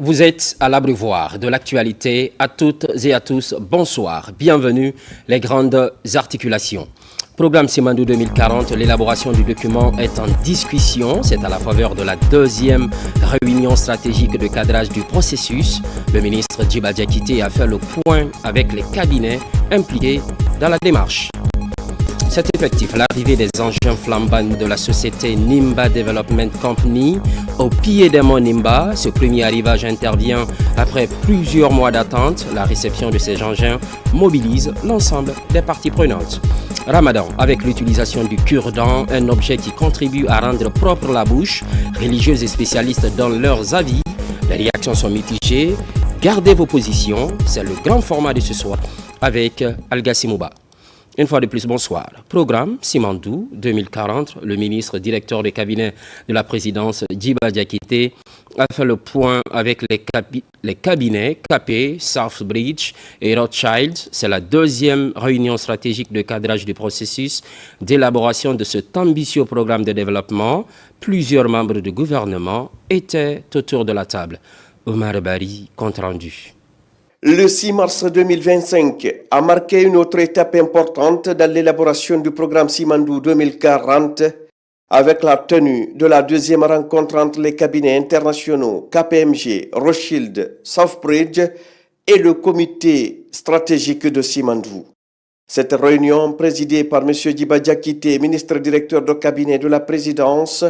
Vous êtes à l'abreuvoir de l'actualité. À toutes et à tous, bonsoir. Bienvenue, les grandes articulations. Programme Simandou 2040, l'élaboration du document est en discussion. C'est à la faveur de la deuxième réunion stratégique de cadrage du processus. Le ministre Djiba Diakité a fait le point avec les cabinets impliqués dans la démarche. C'est effectif, l'arrivée des engins flambants de la société Nimba Development Company au pied des monts Nimba. Ce premier arrivage intervient après plusieurs mois d'attente. La réception de ces engins mobilise l'ensemble des parties prenantes. Ramadan, avec l'utilisation du cure-dent, un objet qui contribue à rendre propre la bouche. Religieuses et spécialistes donnent leurs avis. Les réactions sont mitigées. Gardez vos positions. C'est le grand format de ce soir avec Algassi Mouba. Une fois de plus, bonsoir. Programme Simandou 2040, le ministre directeur du cabinet de la présidence Djiba Diakité a fait le point avec les cabinets KP, Southbridge et Rothschild. C'est la deuxième réunion stratégique de cadrage du processus d'élaboration de cet ambitieux programme de développement. Plusieurs membres du gouvernement étaient autour de la table. Omar Bari, compte rendu. Le 6 mars 2025 a marqué une autre étape importante dans l'élaboration du programme Simandou 2040 avec la tenue de la deuxième rencontre entre les cabinets internationaux KPMG, Rothschild, Southbridge et le comité stratégique de Simandou. Cette réunion, présidée par M. Djiba Diakité, ministre directeur de cabinet de la présidence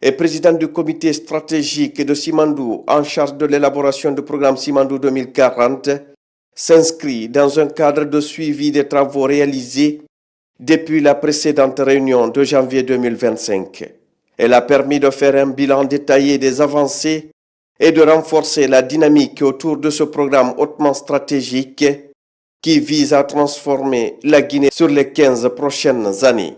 et président du comité stratégique de Simandou en charge de l'élaboration du programme Simandou 2040, s'inscrit dans un cadre de suivi des travaux réalisés depuis la précédente réunion de janvier 2025. Elle a permis de faire un bilan détaillé des avancées et de renforcer la dynamique autour de ce programme hautement stratégique qui vise à transformer la Guinée sur les 15 prochaines années.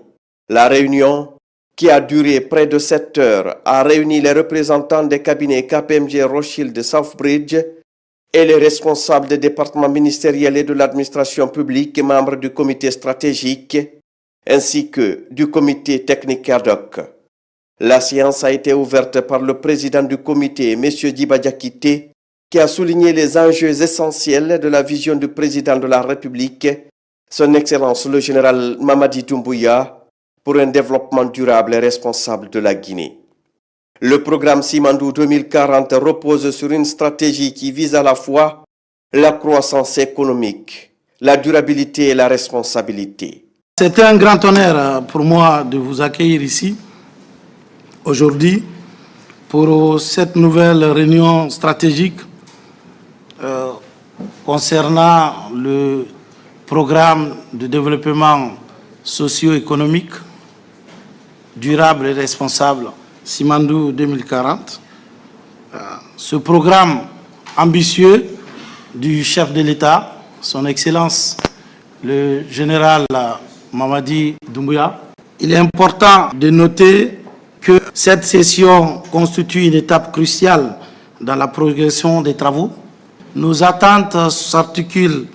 La réunion, qui a duré près de 7 heures, a réuni les représentants des cabinets KPMG, Rothschild et Southbridge et les responsables des départements ministériels et de l'administration publique et membres du comité stratégique, ainsi que du comité technique ad hoc. La séance a été ouverte par le président du comité, M. Djiba Diakité, qui a souligné les enjeux essentiels de la vision du président de la République, son Excellence le général Mamadi Doumbouya, pour un développement durable et responsable de la Guinée. Le programme Simandou 2040 repose sur une stratégie qui vise à la fois la croissance économique, la durabilité et la responsabilité. C'est un grand honneur pour moi de vous accueillir ici aujourd'hui pour cette nouvelle réunion stratégique concernant le programme de développement socio-économique durable et responsable Simandou 2040. Ce programme ambitieux du chef de l'État, son Excellence le général Mamadi Doumbouya, il est important de noter que cette session constitue une étape cruciale dans la progression des travaux. Nos attentes s'articulent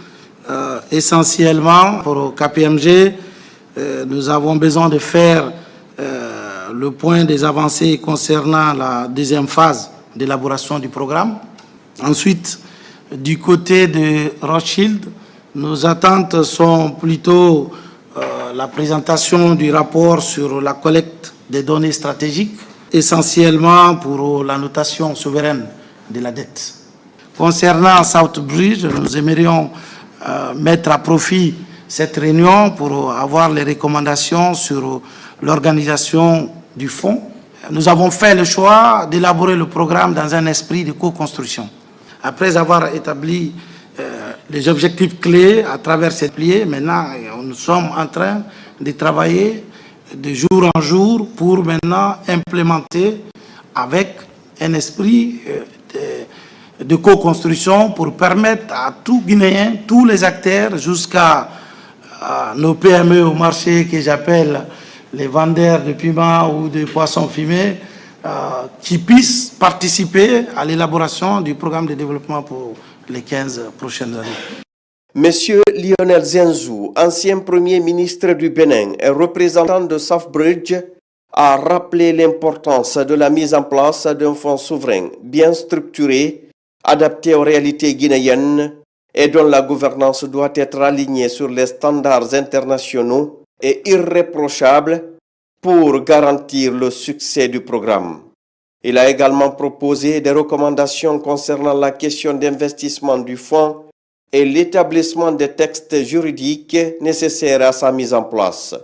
essentiellement pour KPMG. Nous avons besoin de faire le point des avancées concernant la deuxième phase d'élaboration du programme. Ensuite, du côté de Rothschild, nos attentes sont plutôt la présentation du rapport sur la collecte des données stratégiques, essentiellement pour la notation souveraine de la dette. Concernant Southbridge, nous aimerions mettre à profit cette réunion pour avoir les recommandations sur l'organisation du fonds. Nous avons fait le choix d'élaborer le programme dans un esprit de co-construction. Après avoir établi les objectifs clés à travers cette pliée, maintenant nous sommes en train de travailler de jour en jour pour maintenant implémenter avec un esprit de co-construction pour permettre à tout Guinéen, tous les acteurs, jusqu'à nos PME au marché que j'appelle les vendeurs de piments ou de poissons fumés, qui puissent participer à l'élaboration du programme de développement pour les 15 prochaines années. Monsieur Lionel Zinsou, ancien Premier ministre du Bénin et représentant de Southbridge, a rappelé l'importance de la mise en place d'un fonds souverain bien structuré, adapté aux réalités guinéennes et dont la gouvernance doit être alignée sur les standards internationaux et irréprochables pour garantir le succès du programme. Il a également proposé des recommandations concernant la question d'investissement du fonds et l'établissement des textes juridiques nécessaires à sa mise en place.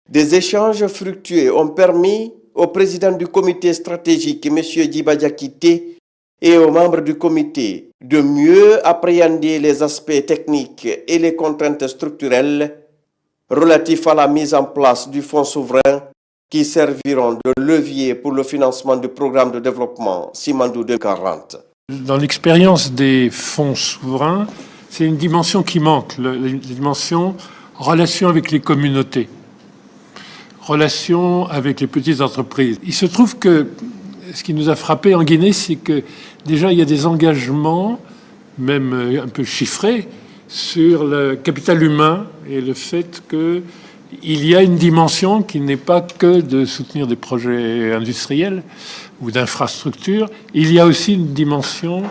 Des échanges fructueux ont permis au président du comité stratégique, M. Djiba Diakité, et aux membres du comité de mieux appréhender les aspects techniques et les contraintes structurelles relatifs à la mise en place du fonds souverain qui serviront de levier pour le financement du programme de développement Simandou 2040. Dans l'expérience des fonds souverains, c'est une dimension qui manque, la dimension relation avec les communautés, relation avec les petites entreprises. Il se trouve que ce qui nous a frappé en Guinée, c'est que déjà il y a des engagements, même un peu chiffrés, sur le capital humain et le fait qu'il y a une dimension qui n'est pas que de soutenir des projets industriels ou d'infrastructures, il y a aussi une dimension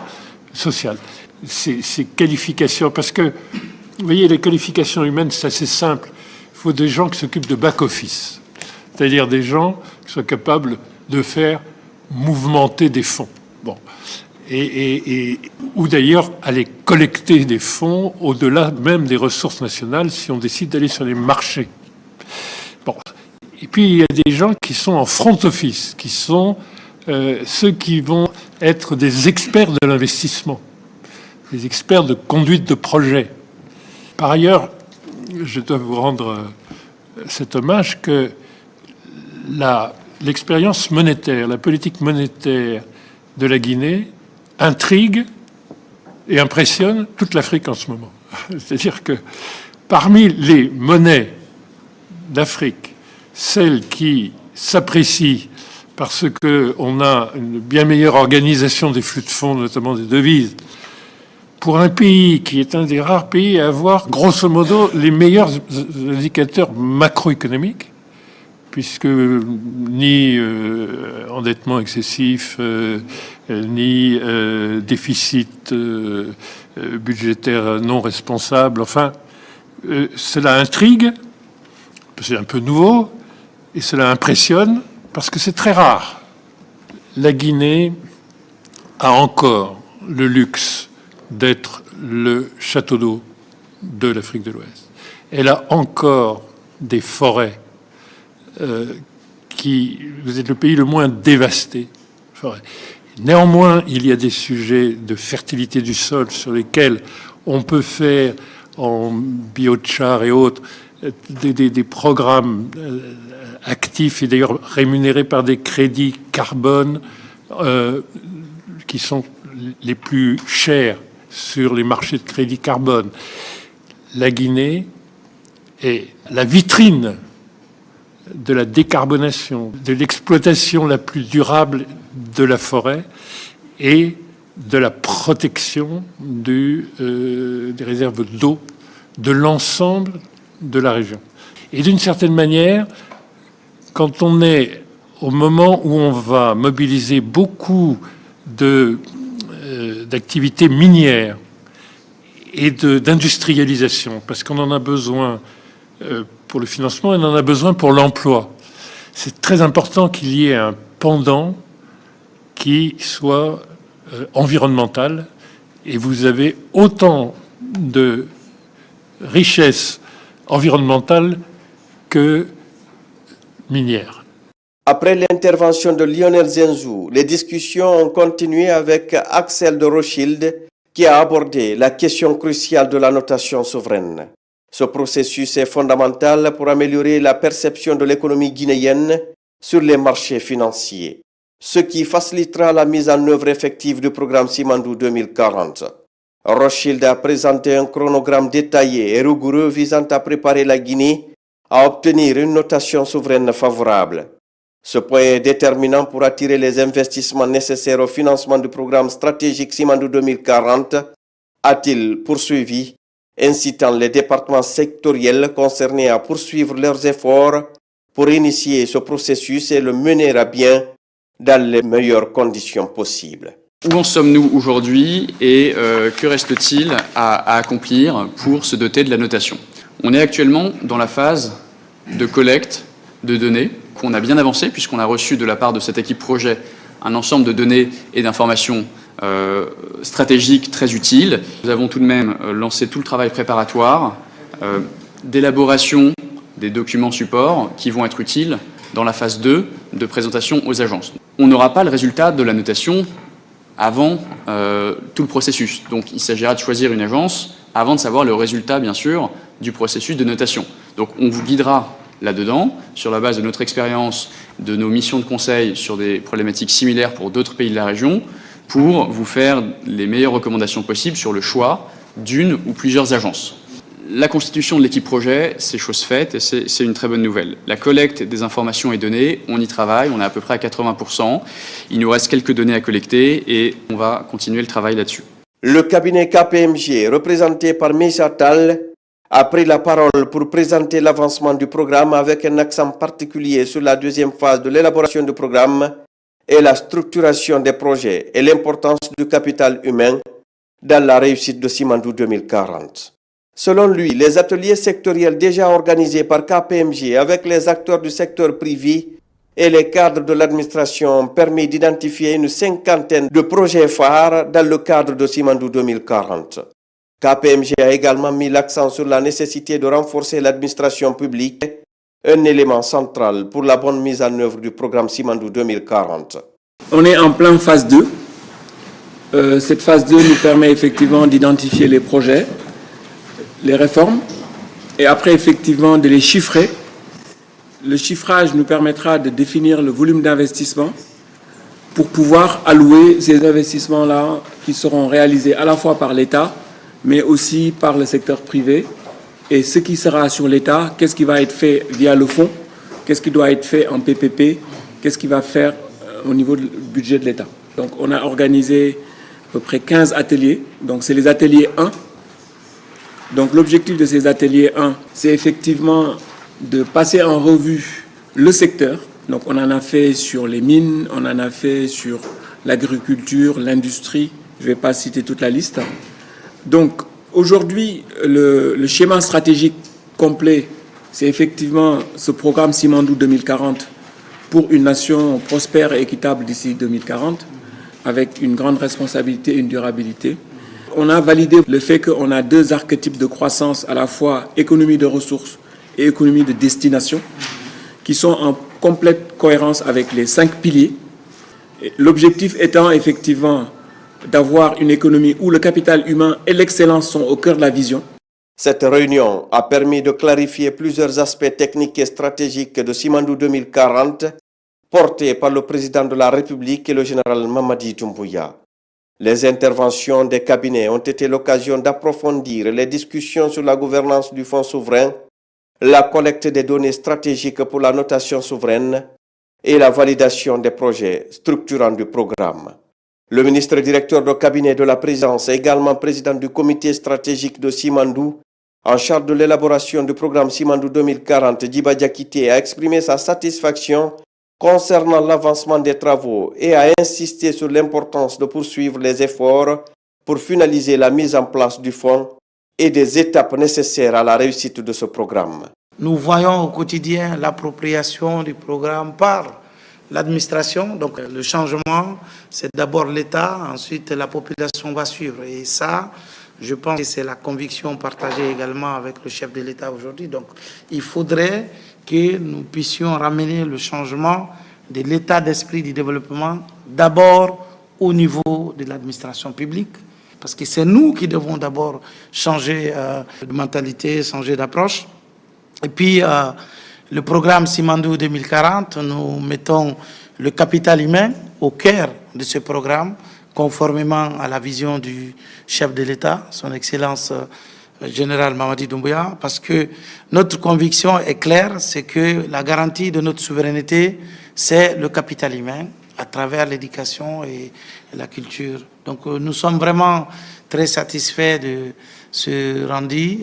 sociale. Ces qualifications, parce que, vous voyez, les qualifications humaines, c'est assez simple. Il faut des gens qui s'occupent de back-office, c'est-à-dire des gens qui soient capables de faire mouvementer des fonds. Bon. Ou d'ailleurs aller collecter des fonds au-delà même des ressources nationales si on décide d'aller sur les marchés. Bon. Et puis il y a des gens qui sont en front office, qui sont ceux qui vont être des experts de l'investissement, des experts de conduite de projet. Par ailleurs, je dois vous rendre cet hommage que l'expérience monétaire, la politique monétaire de la Guinée intrigue et impressionne toute l'Afrique en ce moment. C'est-à-dire que parmi les monnaies d'Afrique, celles qui s'apprécient parce qu'on a une bien meilleure organisation des flux de fonds, notamment des devises, pour un pays qui est un des rares pays à avoir, grosso modo, les meilleurs indicateurs macroéconomiques, puisque ni endettement excessif, ni déficit budgétaire non responsable, enfin, cela intrigue, c'est un peu nouveau, et cela impressionne, parce que c'est très rare. La Guinée a encore le luxe d'être le château d'eau de l'Afrique de l'Ouest. Elle a encore des forêts vous êtes le pays le moins dévasté. Néanmoins, il y a des sujets de fertilité du sol sur lesquels on peut faire, en biochar et autres, des programmes actifs et d'ailleurs rémunérés par des crédits carbone qui sont les plus chers sur les marchés de crédit carbone. La Guinée est la vitrine de la décarbonation, de l'exploitation la plus durable de la forêt et de la protection des réserves d'eau de l'ensemble de la région. Et d'une certaine manière, quand on est au moment où on va mobiliser beaucoup d'activités minières et d'industrialisation, parce qu'on en a besoin pour le financement, on en a besoin pour l'emploi. C'est très important qu'il y ait un pendant qui soit environnemental, et vous avez autant de richesses environnementales que minières. Après l'intervention de Lionel Zinsou, les discussions ont continué avec Axel de Rothschild, qui a abordé la question cruciale de la notation souveraine. Ce processus est fondamental pour améliorer la perception de l'économie guinéenne sur les marchés financiers, ce qui facilitera la mise en œuvre effective du programme Simandou 2040. Rothschild a présenté un chronogramme détaillé et rigoureux visant à préparer la Guinée à obtenir une notation souveraine favorable. Ce point est déterminant pour attirer les investissements nécessaires au financement du programme stratégique Simandou 2040, a-t-il poursuivi, incitant les départements sectoriels concernés à poursuivre leurs efforts pour initier ce processus et le mener à bien dans les meilleures conditions possibles. Où en sommes-nous aujourd'hui et que reste-t-il à accomplir pour se doter de la notation? On est actuellement dans la phase de collecte de données qu'on a bien avancé puisqu'on a reçu de la part de cette équipe projet un ensemble de données et d'informations stratégiques très utiles. Nous avons tout de même lancé tout le travail préparatoire d'élaboration des documents supports qui vont être utiles dans la phase 2 de présentation aux agences. On n'aura pas le résultat de la notation avant tout le processus. Donc il s'agira de choisir une agence avant de savoir le résultat, bien sûr, du processus de notation. Donc on vous guidera là-dedans, sur la base de notre expérience, de nos missions de conseil sur des problématiques similaires pour d'autres pays de la région, pour vous faire les meilleures recommandations possibles sur le choix d'une ou plusieurs agences. La constitution de l'équipe projet, c'est chose faite et c'est une très bonne nouvelle. La collecte des informations et données, on y travaille, on est à peu près à 80%. Il nous reste quelques données à collecter et on va continuer le travail là-dessus. Le cabinet KPMG, représenté par Meissa Tall, a pris la parole pour présenter l'avancement du programme avec un accent particulier sur la deuxième phase de l'élaboration du programme et la structuration des projets et l'importance du capital humain dans la réussite de Simandou 2040. Selon lui, les ateliers sectoriels déjà organisés par KPMG avec les acteurs du secteur privé et les cadres de l'administration ont permis d'identifier une cinquantaine de projets phares dans le cadre de Simandou 2040. KPMG a également mis l'accent sur la nécessité de renforcer l'administration publique, un élément central pour la bonne mise en œuvre du programme Simandou 2040. On est en plein phase 2. Cette phase 2 nous permet effectivement d'identifier les projets, les réformes, et après effectivement de les chiffrer. Le chiffrage nous permettra de définir le volume d'investissement pour pouvoir allouer ces investissements-là qui seront réalisés à la fois par l'État, mais aussi par le secteur privé. Et ce qui sera sur l'État, qu'est-ce qui va être fait via le fonds, qu'est-ce qui doit être fait en PPP, qu'est-ce qui va faire au niveau du budget de l'État. Donc on a organisé à peu près 15 ateliers, donc c'est les ateliers 1. Donc l'objectif de ces ateliers 1, c'est effectivement de passer en revue le secteur. Donc on en a fait sur les mines, on en a fait sur l'agriculture, l'industrie, je ne vais pas citer toute la liste. Donc aujourd'hui, le schéma stratégique complet, c'est effectivement ce programme Simandou 2040 pour une nation prospère et équitable d'ici 2040, avec une grande responsabilité et une durabilité. On a validé le fait qu'on a deux archétypes de croissance, à la fois économie de ressources et économie de destination, qui sont en complète cohérence avec les 5 piliers. L'objectif étant effectivement d'avoir une économie où le capital humain et l'excellence sont au cœur de la vision. Cette réunion a permis de clarifier plusieurs aspects techniques et stratégiques de Simandou 2040, portés par le président de la République et le général Mamadi Doumbouya. Les interventions des cabinets ont été l'occasion d'approfondir les discussions sur la gouvernance du fonds souverain, la collecte des données stratégiques pour la notation souveraine et la validation des projets structurants du programme. Le ministre directeur de cabinet de la présidence et également président du comité stratégique de Simandou, en charge de l'élaboration du programme Simandou 2040, Djiba Diakité, a exprimé sa satisfaction concernant l'avancement des travaux et a insisté sur l'importance de poursuivre les efforts pour finaliser la mise en place du fonds et des étapes nécessaires à la réussite de ce programme. Nous voyons au quotidien l'appropriation du programme par l'administration. Donc le changement, c'est d'abord l'État, ensuite la population va suivre. Et ça, je pense que c'est la conviction partagée également avec le chef de l'État aujourd'hui. Donc il faudrait que nous puissions ramener le changement de l'état d'esprit du développement d'abord au niveau de l'administration publique, parce que c'est nous qui devons d'abord changer de mentalité, changer d'approche. Et puis, le programme Simandou 2040, nous mettons le capital humain au cœur de ce programme, conformément à la vision du chef de l'État, son Excellence général Mamadi Doumbouya, parce que notre conviction est claire, c'est que la garantie de notre souveraineté, c'est le capital humain à travers l'éducation et la culture. Donc nous sommes vraiment très satisfaits ce rendu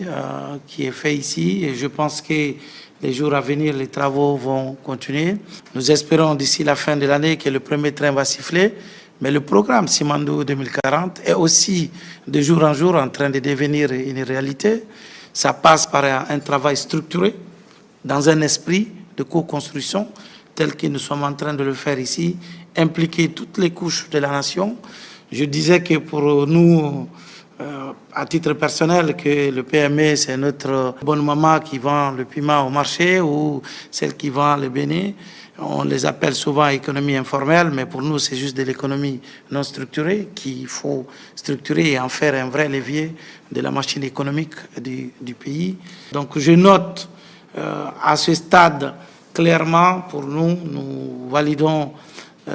qui est fait ici. Et je pense que les jours à venir, les travaux vont continuer. Nous espérons d'ici la fin de l'année que le premier train va siffler. Mais le programme Simandou 2040 est aussi de jour en jour en train de devenir une réalité. Ça passe par un travail structuré, dans un esprit de co-construction, tel que nous sommes en train de le faire ici, impliquer toutes les couches de la nation. Je disais que pour nous, à titre personnel, que le PME, c'est notre bonne maman qui vend le piment au marché ou celle qui vend le béné. On les appelle souvent économie informelle, mais pour nous, c'est juste de l'économie non structurée qu'il faut structurer et en faire un vrai levier de la machine économique du pays. Donc je note à ce stade, clairement, pour nous, nous validons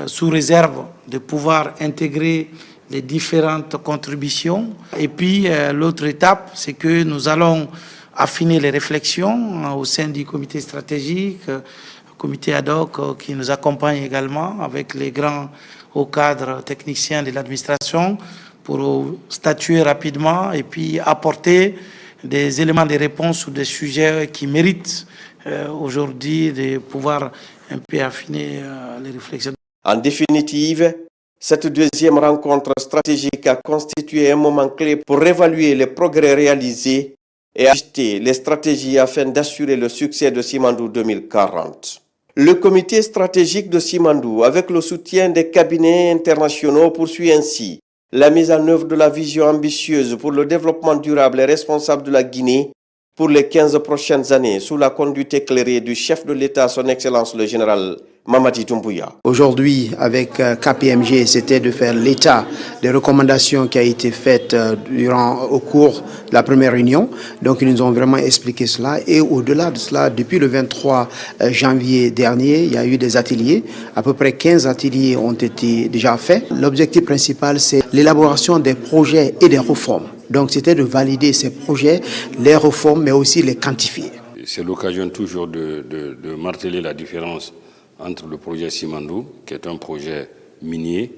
sous réserve de pouvoir intégrer les différentes contributions. Et puis, l'autre étape, c'est que nous allons affiner les réflexions au sein du comité stratégique, comité ad hoc qui nous accompagne également avec les grands hauts cadres techniciens de l'administration pour statuer rapidement et puis apporter des éléments de réponse sur des sujets qui méritent aujourd'hui de pouvoir un peu affiner les réflexions. En définitive, cette deuxième rencontre stratégique a constitué un moment clé pour évaluer les progrès réalisés et ajuster les stratégies afin d'assurer le succès de Simandou 2040. Le comité stratégique de Simandou, avec le soutien des cabinets internationaux, poursuit ainsi la mise en œuvre de la vision ambitieuse pour le développement durable et responsable de la Guinée pour les 15 prochaines années, sous la conduite éclairée du chef de l'État, son Excellence le général Mamadi Doumbouya. Aujourd'hui, avec KPMG, c'était de faire l'état des recommandations qui a été faites au cours de la première réunion. Donc, ils nous ont vraiment expliqué cela. Et au-delà de cela, depuis le 23 janvier dernier, il y a eu des ateliers. À peu près 15 ateliers ont été déjà faits. L'objectif principal, c'est l'élaboration des projets et des réformes. Donc, c'était de valider ces projets, les réformes, mais aussi les quantifier. C'est l'occasion toujours de marteler la différence entre le projet Simandou, qui est un projet minier,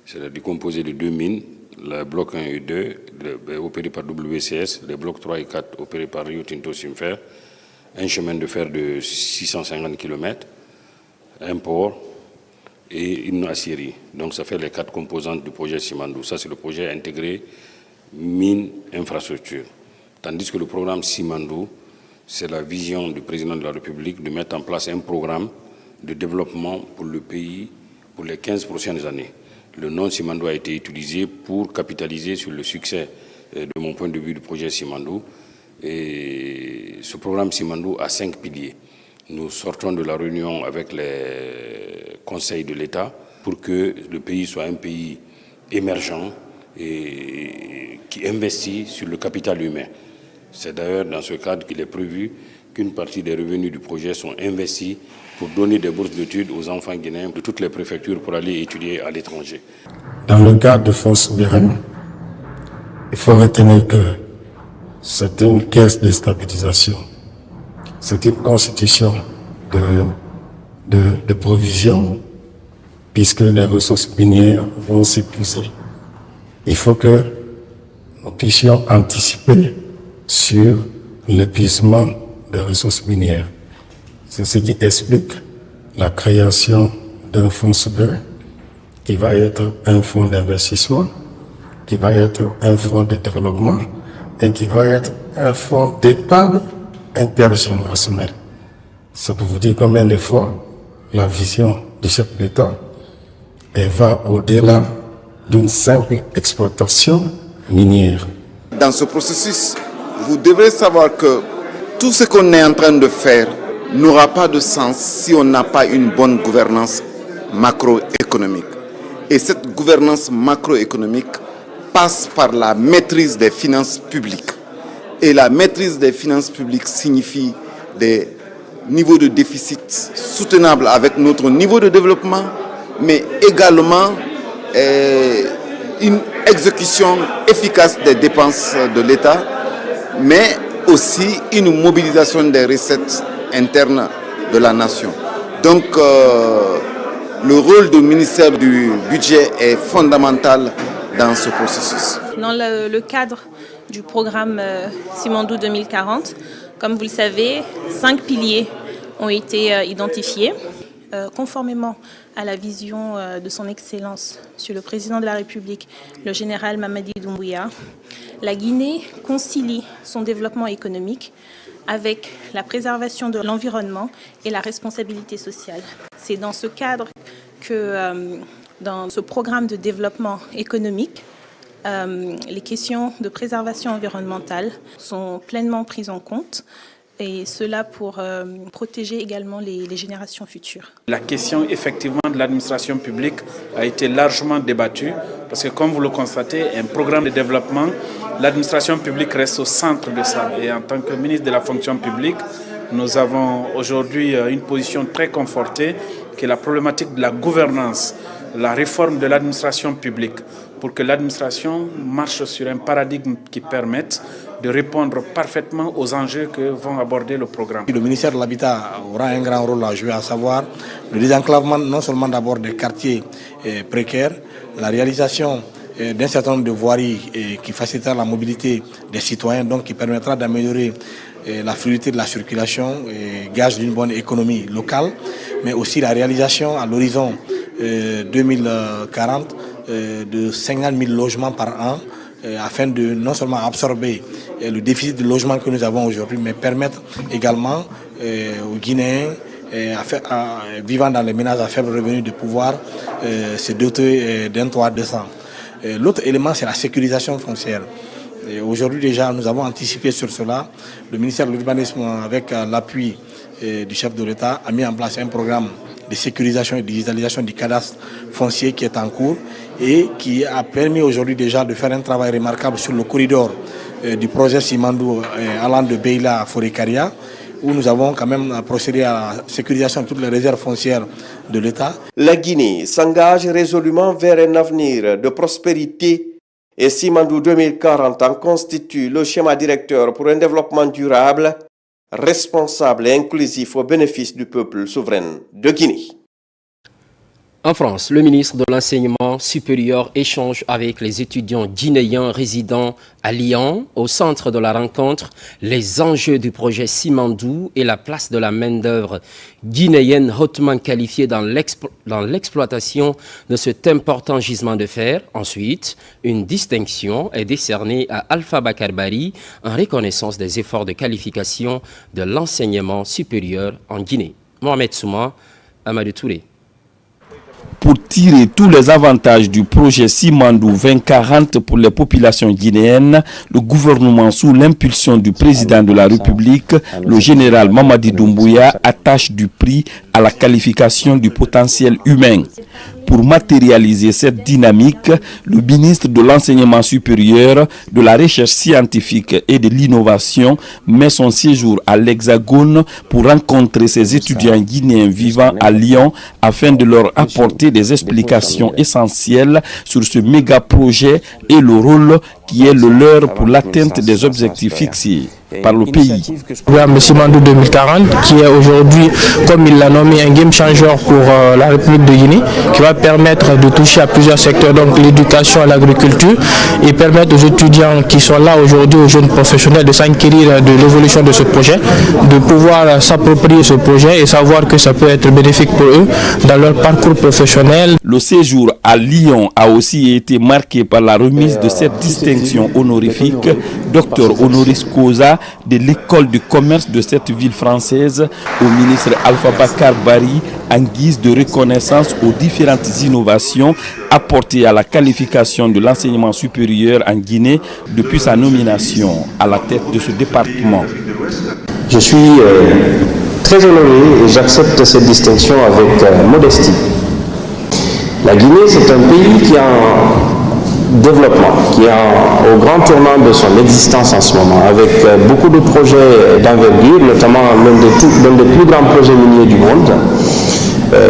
c'est-à-dire composé de 2 mines, le bloc 1 et 2, opéré par WCS, les blocs 3 et 4 opérés par Rio Tinto Simfer, un chemin de fer de 650 km, un port et une aciérie. Donc ça fait les 4 composantes du projet Simandou. Ça, c'est le projet intégré mine-infrastructure. Tandis que le programme Simandou, c'est la vision du président de la République de mettre en place un programme de développement pour le pays pour les 15 prochaines années. Le nom Simandou a été utilisé pour capitaliser sur le succès, de mon point de vue, du projet Simandou. Et ce programme Simandou a 5 piliers. Nous sortons de la réunion avec les conseils de l'État pour que le pays soit un pays émergent et qui investit sur le capital humain. C'est d'ailleurs dans ce cadre qu'il est prévu qu'une partie des revenus du projet sont investis pour donner des bourses d'études aux enfants guinéens de toutes les préfectures pour aller étudier à l'étranger. Dans le cadre de fonds souverains, il faut retenir que c'est une caisse de stabilisation, c'est une constitution de provision, puisque les ressources minières vont s'épuiser. Il faut que nous puissions anticiper sur l'épuisement des ressources minières. C'est ce qui explique la création d'un fonds souverain qui va être un fonds d'investissement, qui va être un fonds de développement et qui va être un fonds d'épargne intergénérationnel. Ça peut vous dire combien de fois la vision du chef d'État va au-delà d'une simple exploitation minière. Dans ce processus, vous devrez savoir que tout ce qu'on est en train de faire n'aura pas de sens si on n'a pas une bonne gouvernance macroéconomique. Et cette gouvernance macroéconomique passe par la maîtrise des finances publiques. Et la maîtrise des finances publiques signifie des niveaux de déficit soutenables avec notre niveau de développement, mais également une exécution efficace des dépenses de l'État, mais aussi une mobilisation des recettes internes de la nation. Donc, le rôle du ministère du Budget est fondamental dans ce processus. Dans le cadre du programme Simandou 2040. Comme vous le savez, 5 piliers ont été identifiés. Conformément à la vision de son Excellence, Monsieur le Président de la République, le général Mamadi Doumbouya, la Guinée concilie son développement économique avec la préservation de l'environnement et la responsabilité sociale. C'est dans ce cadre que, dans ce programme de développement économique, les questions de préservation environnementale sont pleinement prises en compte, et cela pour protéger également les générations futures. La question effectivement de l'administration publique a été largement débattue parce que comme vous le constatez, un programme de développement, l'administration publique reste au centre de ça. Et en tant que ministre de la fonction publique, nous avons aujourd'hui une position très confortée qui est la problématique de la gouvernance, la réforme de l'administration publique pour que l'administration marche sur un paradigme qui permette de répondre parfaitement aux enjeux que vont aborder le programme. Le ministère de l'Habitat aura un grand rôle à jouer, à savoir le désenclavement non seulement d'abord des quartiers précaires, la réalisation d'un certain nombre de voiries qui facilitera la mobilité des citoyens, donc qui permettra d'améliorer la fluidité de la circulation, gage d'une bonne économie locale, mais aussi la réalisation à l'horizon 2040 de 50 000 logements par an, afin de non seulement absorber le déficit de logement que nous avons aujourd'hui, mais permettre également aux Guinéens vivant dans les ménages à faible revenu de pouvoir se doter d'un toit décent. L'autre élément, c'est la sécurisation foncière. Aujourd'hui déjà, nous avons anticipé sur cela. Le ministère de l'Urbanisme, avec l'appui du chef de l'État, a mis en place un programme de sécurisation et de digitalisation du cadastre foncier qui est en cours et qui a permis aujourd'hui déjà de faire un travail remarquable sur le corridor du projet Simandou allant de Beila à Forêt-Caria, où nous avons quand même procédé à la sécurisation de toutes les réserves foncières de l'État. La Guinée s'engage résolument vers un avenir de prospérité et Simandou 2040 en constitue le schéma directeur pour un développement durable, responsable et inclusif au bénéfice du peuple souverain de Guinée. En France, le ministre de l'Enseignement supérieur échange avec les étudiants guinéens résidant à Lyon au centre de la rencontre les enjeux du projet Simandou et la place de la main-d'œuvre guinéenne hautement qualifiée dans l'exploitation de cet important gisement de fer. Ensuite, une distinction est décernée à Alpha Bakar Bari en reconnaissance des efforts de qualification de l'enseignement supérieur en Guinée. Mohamed Souma, Amadou Touré. Pour tirer tous les avantages du projet Simandou 2040 pour les populations guinéennes, le gouvernement, sous l'impulsion du président de la République, le général Mamadi Doumbouya, attache du prix à la qualification du potentiel humain. Pour matérialiser cette dynamique, le ministre de l'Enseignement supérieur, de la Recherche scientifique et de l'Innovation met son séjour à l'Hexagone pour rencontrer ses étudiants guinéens vivant à Lyon afin de leur apporter des explications essentielles sur ce méga projet et le rôle qui est le leur pour l'atteinte des objectifs fixés par le pays. Le programme Simandou 2040 qui est aujourd'hui, comme il l'a nommé, un game changer pour la République de Guinée, qui va permettre de toucher à plusieurs secteurs, donc l'éducation, l'agriculture, et permettre aux étudiants qui sont là aujourd'hui, aux jeunes professionnels, de s'enquérir de l'évolution de ce projet, de pouvoir s'approprier ce projet et savoir que ça peut être bénéfique pour eux dans leur parcours professionnel. Le séjour à Lyon a aussi été marqué par la remise de cette distinction honorifique, Dr honoris causa, de l'école de commerce de cette ville française au ministre Alpha Bakar Bari en guise de reconnaissance aux différentes innovations apportées à la qualification de l'enseignement supérieur en Guinée depuis sa nomination à la tête de ce département. Je suis très honoré et j'accepte cette distinction avec modestie. La Guinée, c'est un pays qui est en développement, qui est au grand tournant de son existence en ce moment, avec beaucoup de projets d'envergure, notamment l'un des plus grands projets miniers du monde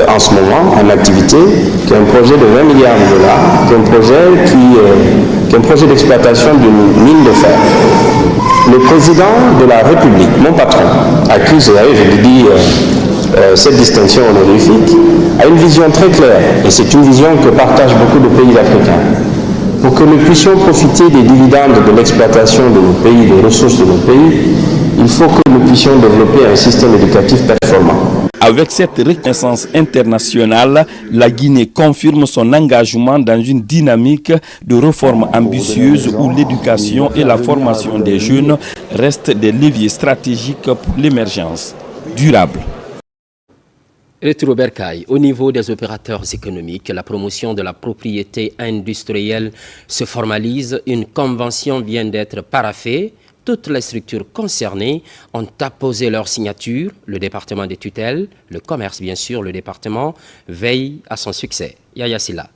en ce moment, en activité, qui est un projet de 20 milliards de dollars, qui est un projet d'exploitation d'une mine de fer. Le président de la République, mon patron, à qui je lui dis cette distinction honorifique, a une vision très claire, et c'est une vision que partagent beaucoup de pays africains, Pour que nous puissions profiter des dividendes de l'exploitation de nos pays, des ressources de nos pays, il faut que nous puissions développer un système éducatif performant. Avec cette reconnaissance internationale, la Guinée confirme son engagement dans une dynamique de réforme ambitieuse où l'éducation et la formation des jeunes restent des leviers stratégiques pour l'émergence durable. Retour au bercail. Au niveau des opérateurs économiques, la promotion de la propriété industrielle se formalise. Une convention vient d'être paraphée. Toutes les structures concernées ont apposé leur signature. Le département des tutelles, le commerce bien sûr, le département veille à son succès. Yaya Silla.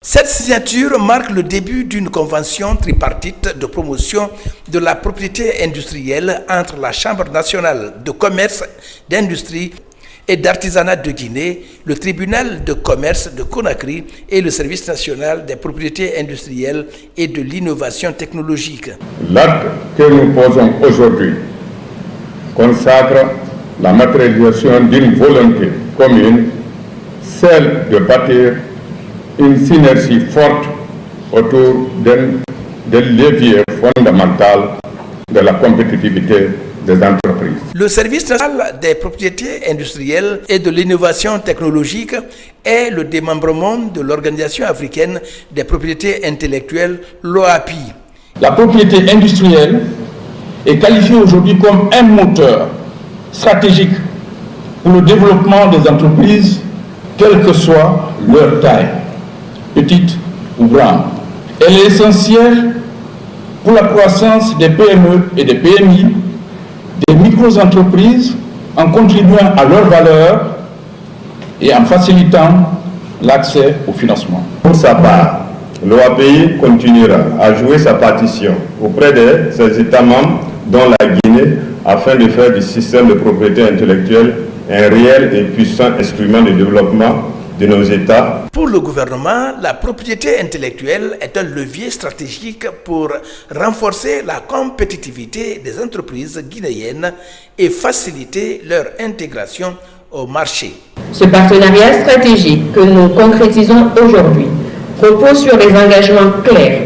Cette signature marque le début d'une convention tripartite de promotion de la propriété industrielle entre la Chambre nationale de commerce, d'industrie et d'artisanat de Guinée, le tribunal de commerce de Conakry et le service national des propriétés industrielles et de l'innovation technologique. L'acte que nous posons aujourd'hui consacre la matérialisation d'une volonté commune, celle de bâtir une synergie forte autour d'un levier fondamental de la compétitivité des entreprises. Le service national des propriétés industrielles et de l'innovation technologique est le démembrement de l'Organisation africaine des propriétés intellectuelles, l'OAPI. La propriété industrielle est qualifiée aujourd'hui comme un moteur stratégique pour le développement des entreprises, quelle que soit leur taille, petite ou grande. Elle est essentielle pour la croissance des PME et des PMI, des micro-entreprises, en contribuant à leur valeur et en facilitant l'accès au financement. Pour sa part, l'OAPI continuera à jouer sa partition auprès de ses États membres, dont la Guinée, afin de faire du système de propriété intellectuelle un réel et puissant instrument de développement de nos États. Pour le gouvernement, la propriété intellectuelle est un levier stratégique pour renforcer la compétitivité des entreprises guinéennes et faciliter leur intégration au marché. Ce partenariat stratégique que nous concrétisons aujourd'hui repose sur des engagements clairs.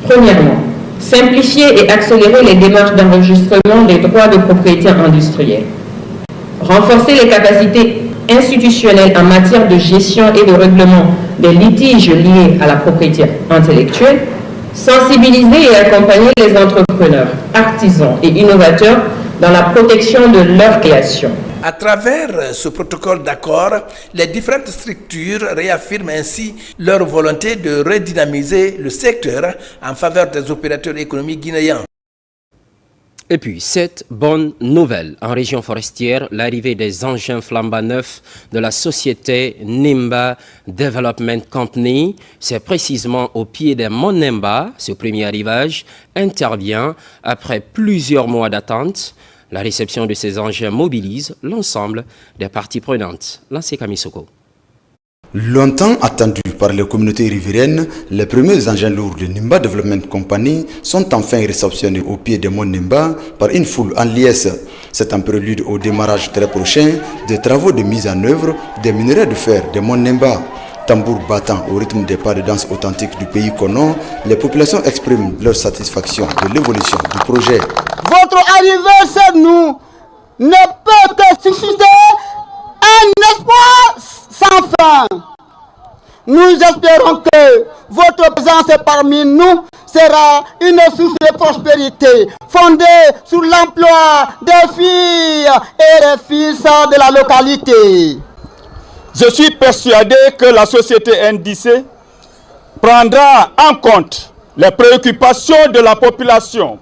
Premièrement, simplifier et accélérer les démarches d'enregistrement des droits de propriété industrielle. Renforcer les capacités institutionnelles en matière de gestion et de règlement des litiges liés à la propriété intellectuelle, sensibiliser et accompagner les entrepreneurs, artisans et innovateurs dans la protection de leur création. À travers ce protocole d'accord, les différentes structures réaffirment ainsi leur volonté de redynamiser le secteur en faveur des opérateurs économiques guinéens. Et puis, cette bonne nouvelle en région forestière, l'arrivée des engins flambant neufs de la société Nimba Development Company, c'est précisément au pied des monts Nimba. Ce premier arrivage intervient après plusieurs mois d'attente. La réception de ces engins mobilise l'ensemble des parties prenantes. Lancé Kamisoko. Longtemps attendus par les communautés riveraines, les premiers engins lourds de Nimba Development Company sont enfin réceptionnés au pied des monts Nimba par une foule en liesse. C'est un prélude au démarrage très prochain des travaux de mise en œuvre des minerais de fer des monts Nimba. Tambour battant au rythme des pas de danse authentiques du pays Kono, les populations expriment leur satisfaction de l'évolution du projet. Votre arrivée chez nous ne peut que susciter un espoir sans fin. Nous espérons que votre présence parmi nous sera une source de prospérité fondée sur l'emploi des filles et des fils de la localité. Je suis persuadé que la société NDC prendra en compte les préoccupations de la population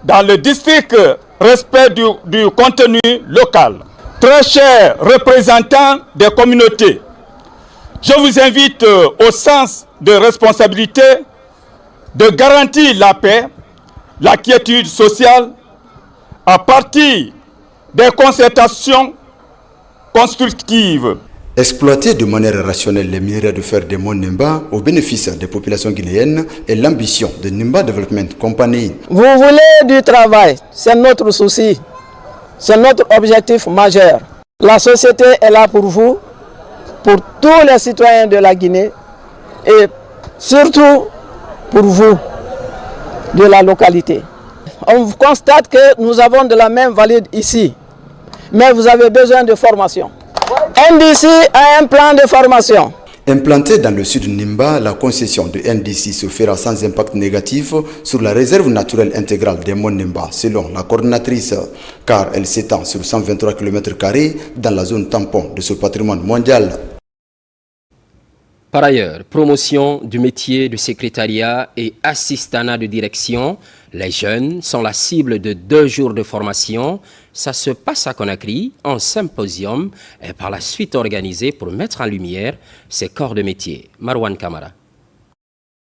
dans le district respect du contenu local. Très chers représentants des communautés, je vous invite au sens de responsabilité de garantir la paix, la quiétude sociale à partir des concertations constructives. Exploiter de manière rationnelle les minerais de fer des monts Nimba au bénéfice des populations guinéennes est l'ambition de Nimba Development Company. Vous voulez du travail, c'est notre souci, c'est notre objectif majeur. La société est là pour vous, pour tous les citoyens de la Guinée et surtout pour vous de la localité. On constate que nous avons de la main valide ici, mais vous avez besoin de formation. NDC a un plan de formation. Implantée dans le sud de Nimba, la concession de NDC se fera sans impact négatif sur la réserve naturelle intégrale des monts Nimba, selon la coordinatrice, car elle s'étend sur 123 km² dans la zone tampon de ce patrimoine mondial. Par ailleurs, promotion du métier de secrétariat et assistanat de direction. Les jeunes sont la cible de 2 jours de formation. Ça se passe à Conakry. Un symposium est par la suite organisé pour mettre en lumière ces corps de métier. Marwan Kamara.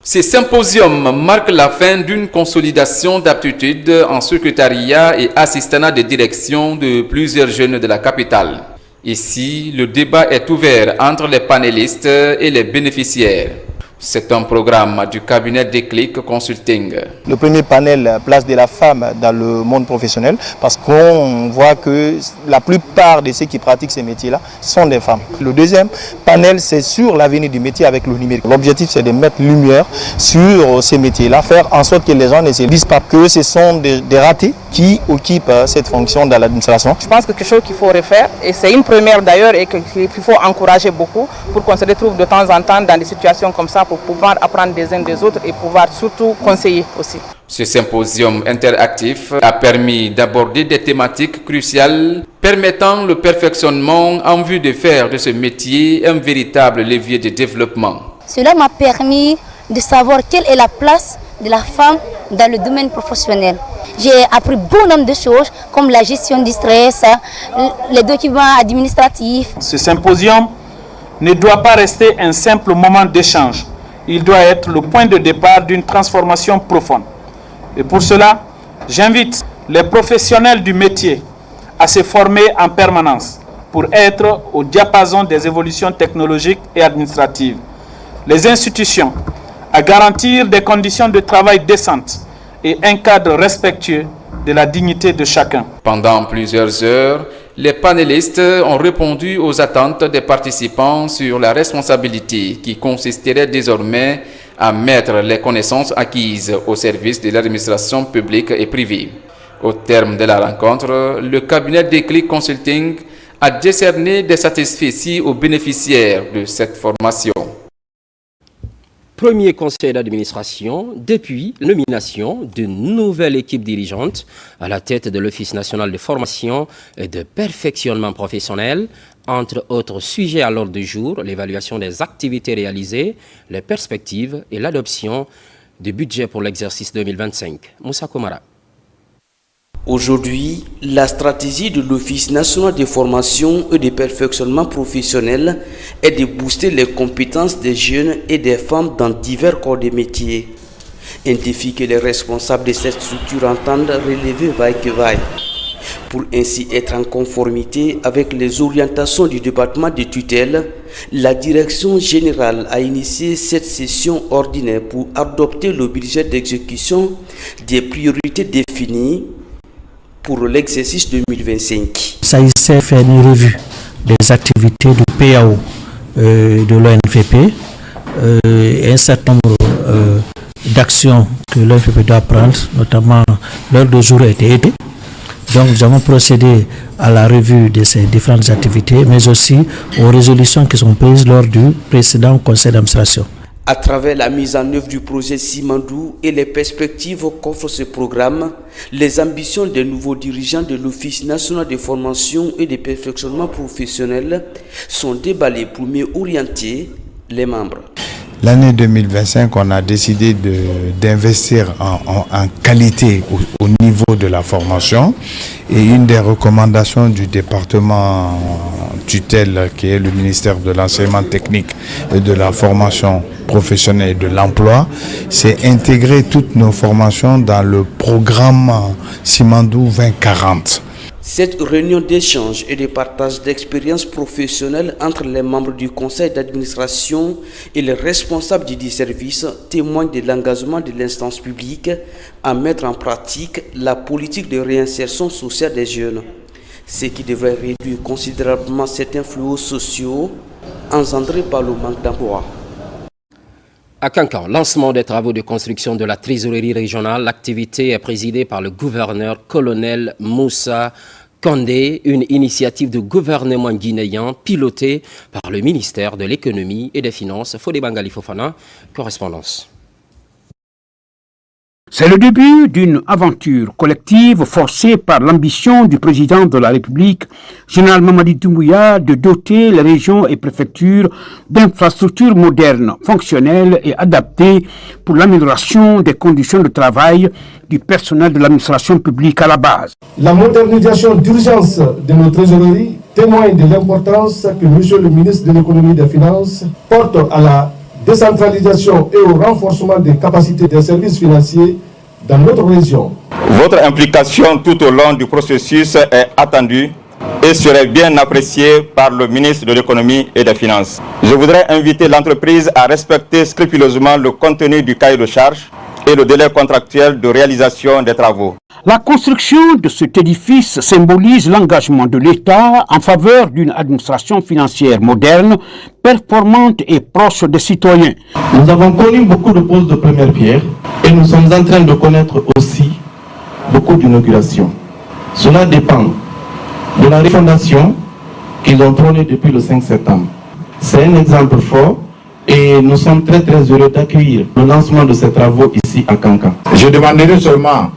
Ce symposium marque la fin d'une consolidation d'aptitudes en secrétariat et assistanat de direction de plusieurs jeunes de la capitale. Ici, le débat est ouvert entre les panélistes et les bénéficiaires. C'est un programme du cabinet Déclic Consulting. Le premier panel, place de la femme dans le monde professionnel, parce qu'on voit que la plupart de ceux qui pratiquent ces métiers-là sont des femmes. Le deuxième panel, c'est sur l'avenir du métier avec le numérique. L'objectif, c'est de mettre lumière sur ces métiers-là, faire en sorte que les gens ne se disent pas que ce sont des ratés qui occupent cette fonction dans l'administration. Je pense que quelque chose qu'il faut refaire, et c'est une première d'ailleurs, et qu'il faut encourager beaucoup pour qu'on se retrouve de temps en temps dans des situations comme ça, pour pouvoir apprendre des uns des autres et pouvoir surtout conseiller aussi. Ce symposium interactif a permis d'aborder des thématiques cruciales permettant le perfectionnement en vue de faire de ce métier un véritable levier de développement. Cela m'a permis de savoir quelle est la place de la femme dans le domaine professionnel. J'ai appris bon nombre de choses comme la gestion du stress, les documents administratifs. Ce symposium ne doit pas rester un simple moment d'échange. Il doit être le point de départ d'une transformation profonde. Et pour cela, j'invite les professionnels du métier à se former en permanence pour être au diapason des évolutions technologiques et administratives. Les institutions à garantir des conditions de travail décentes et un cadre respectueux de la dignité de chacun. Pendant plusieurs heures, les panélistes ont répondu aux attentes des participants sur la responsabilité qui consisterait désormais à mettre les connaissances acquises au service de l'administration publique et privée. Au terme de la rencontre, le cabinet Déclic Consulting a décerné des satisfecits aux bénéficiaires de cette formation. Premier conseil d'administration depuis la nomination d'une nouvelle équipe dirigeante à la tête de l'Office national de formation et de perfectionnement professionnel. Entre autres sujets à l'ordre du jour, l'évaluation des activités réalisées, les perspectives et l'adoption du budget pour l'exercice 2025. Moussa Komara. Aujourd'hui, la stratégie de l'Office national de formation et de perfectionnement professionnel est de booster les compétences des jeunes et des femmes dans divers corps de métier. Un défi que les responsables de cette structure entendent relever vaille que vaille. Pour ainsi être en conformité avec les orientations du département de tutelle, la direction générale a initié cette session ordinaire pour adopter le budget d'exécution des priorités définies pour l'exercice 2025. Ça y s'est fait une revue des activités du PAO de l'ONFP et un certain nombre d'actions que l'ONFP doit prendre, notamment l'heure de jour a été aidée. Donc nous avons procédé à la revue de ces différentes activités, mais aussi aux résolutions qui sont prises lors du précédent conseil d'administration. À travers la mise en œuvre du projet Simandou et les perspectives qu'offre ce programme, les ambitions des nouveaux dirigeants de l'Office national de formation et de perfectionnement professionnel sont déballées pour mieux orienter les membres. L'année 2025, on a décidé d'investir en qualité au niveau de la formation, et une des recommandations du département tutelle, qui est le ministère de l'enseignement technique et de la formation professionnelle et de l'emploi, c'est intégrer toutes nos formations dans le programme Simandou 2040. Cette réunion d'échange et de partage d'expériences professionnelles entre les membres du conseil d'administration et les responsables du service témoigne de l'engagement de l'instance publique à mettre en pratique la politique de réinsertion sociale des jeunes, ce qui devrait réduire considérablement certains fléaux sociaux engendrés par le manque d'emploi. À Kankan, lancement des travaux de construction de la trésorerie régionale. L'activité est présidée par le gouverneur-colonel Moussa Kandé, une initiative du gouvernement guinéen pilotée par le ministère de l'économie et des finances. Fodé Bangali Fofana, correspondance. C'est le début d'une aventure collective forcée par l'ambition du président de la République, général Mamadi Doumbouya, de doter les régions et préfectures d'infrastructures modernes, fonctionnelles et adaptées pour l'amélioration des conditions de travail du personnel de l'administration publique à la base. La modernisation d'urgence de nos trésoreries témoigne de l'importance que M. le ministre de l'économie et des finances porte à la décentralisation et au renforcement des capacités des services financiers dans notre région. Votre implication tout au long du processus est attendue et serait bien appréciée par le ministre de l'économie et des finances. Je voudrais inviter l'entreprise à respecter scrupuleusement le contenu du cahier de charges et le délai contractuel de réalisation des travaux. La construction de cet édifice symbolise l'engagement de l'État en faveur d'une administration financière moderne, performante et proche des citoyens. Nous avons connu beaucoup de poses de première pierre et nous sommes en train de connaître aussi beaucoup d'inaugurations. Cela dépend de la refondation qu'ils ont prônée depuis le 5 septembre. C'est un exemple fort et nous sommes très heureux d'accueillir le lancement de ces travaux ici à Kankan. Je demanderai seulement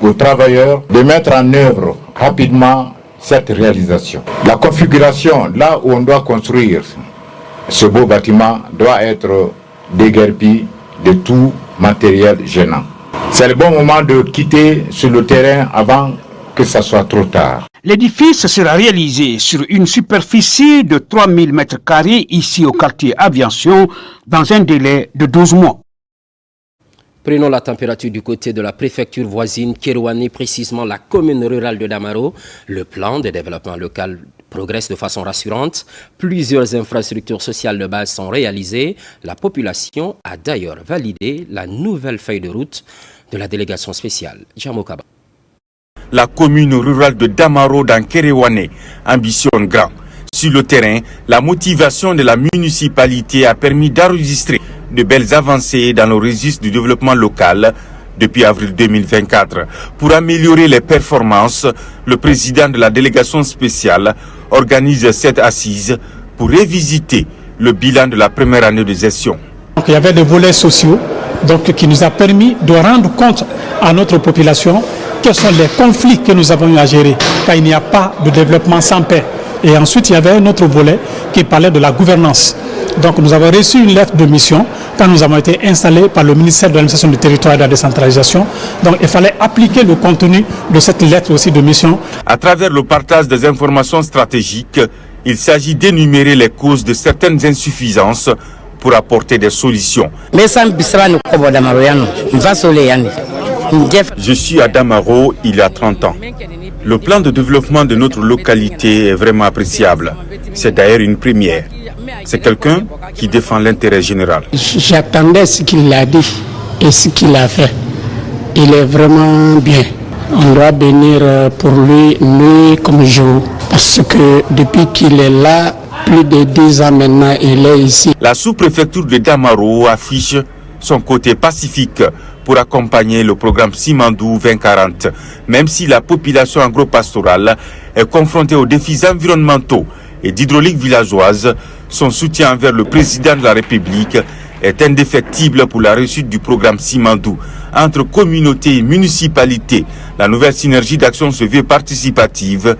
aux travailleurs de mettre en œuvre rapidement cette réalisation. La configuration, là où on doit construire ce beau bâtiment, doit être déguerpi de tout matériel gênant. C'est le bon moment de quitter sur le terrain avant que ça soit trop tard. L'édifice sera réalisé sur une superficie de 3000 m² ici au quartier Aviation dans un délai de 12 mois. Prenons la température du côté de la préfecture voisine Kérouani, précisément la commune rurale de Damaro. Le plan de développement local progresse de façon rassurante. Plusieurs infrastructures sociales de base sont réalisées. La population a d'ailleurs validé la nouvelle feuille de route de la délégation spéciale. Jamokaba. La commune rurale de Damaro dans Kérouani ambitionne grand. Sur le terrain, la motivation de la municipalité a permis d'enregistrer de belles avancées dans le registre du développement local depuis avril 2024. Pour améliorer les performances, le président de la délégation spéciale organise cette assise pour révisiter le bilan de la première année de gestion. Donc, il y avait des volets sociaux qui nous a permis de rendre compte à notre population quels sont les conflits que nous avons eu à gérer, car il n'y a pas de développement sans paix. Et ensuite, il y avait un autre volet qui parlait de la gouvernance. Donc, nous avons reçu une lettre de mission quand nous avons été installés par le ministère de l'administration du territoire et de la décentralisation. Donc, il fallait appliquer le contenu de cette lettre aussi de mission. À travers le partage des informations stratégiques, il s'agit d'énumérer les causes de certaines insuffisances pour apporter des solutions. Je suis à Damaro il y a 30 ans. Le plan de développement de notre localité est vraiment appréciable. C'est d'ailleurs une première. C'est quelqu'un qui défend l'intérêt général. J'attendais ce qu'il a dit et ce qu'il a fait. Il est vraiment bien. On doit bénir pour lui nuit comme jour. Parce que depuis qu'il est là, plus de 10 ans maintenant, il est ici. La sous-préfecture de Damaro affiche son côté pacifique pour accompagner le programme Simandou 2040. Même si la population agro-pastorale est confrontée aux défis environnementaux et d'hydraulique villageoise, son soutien envers le président de la République est indéfectible pour la réussite du programme Simandou. Entre communautés et municipalités, la nouvelle synergie d'action se veut participative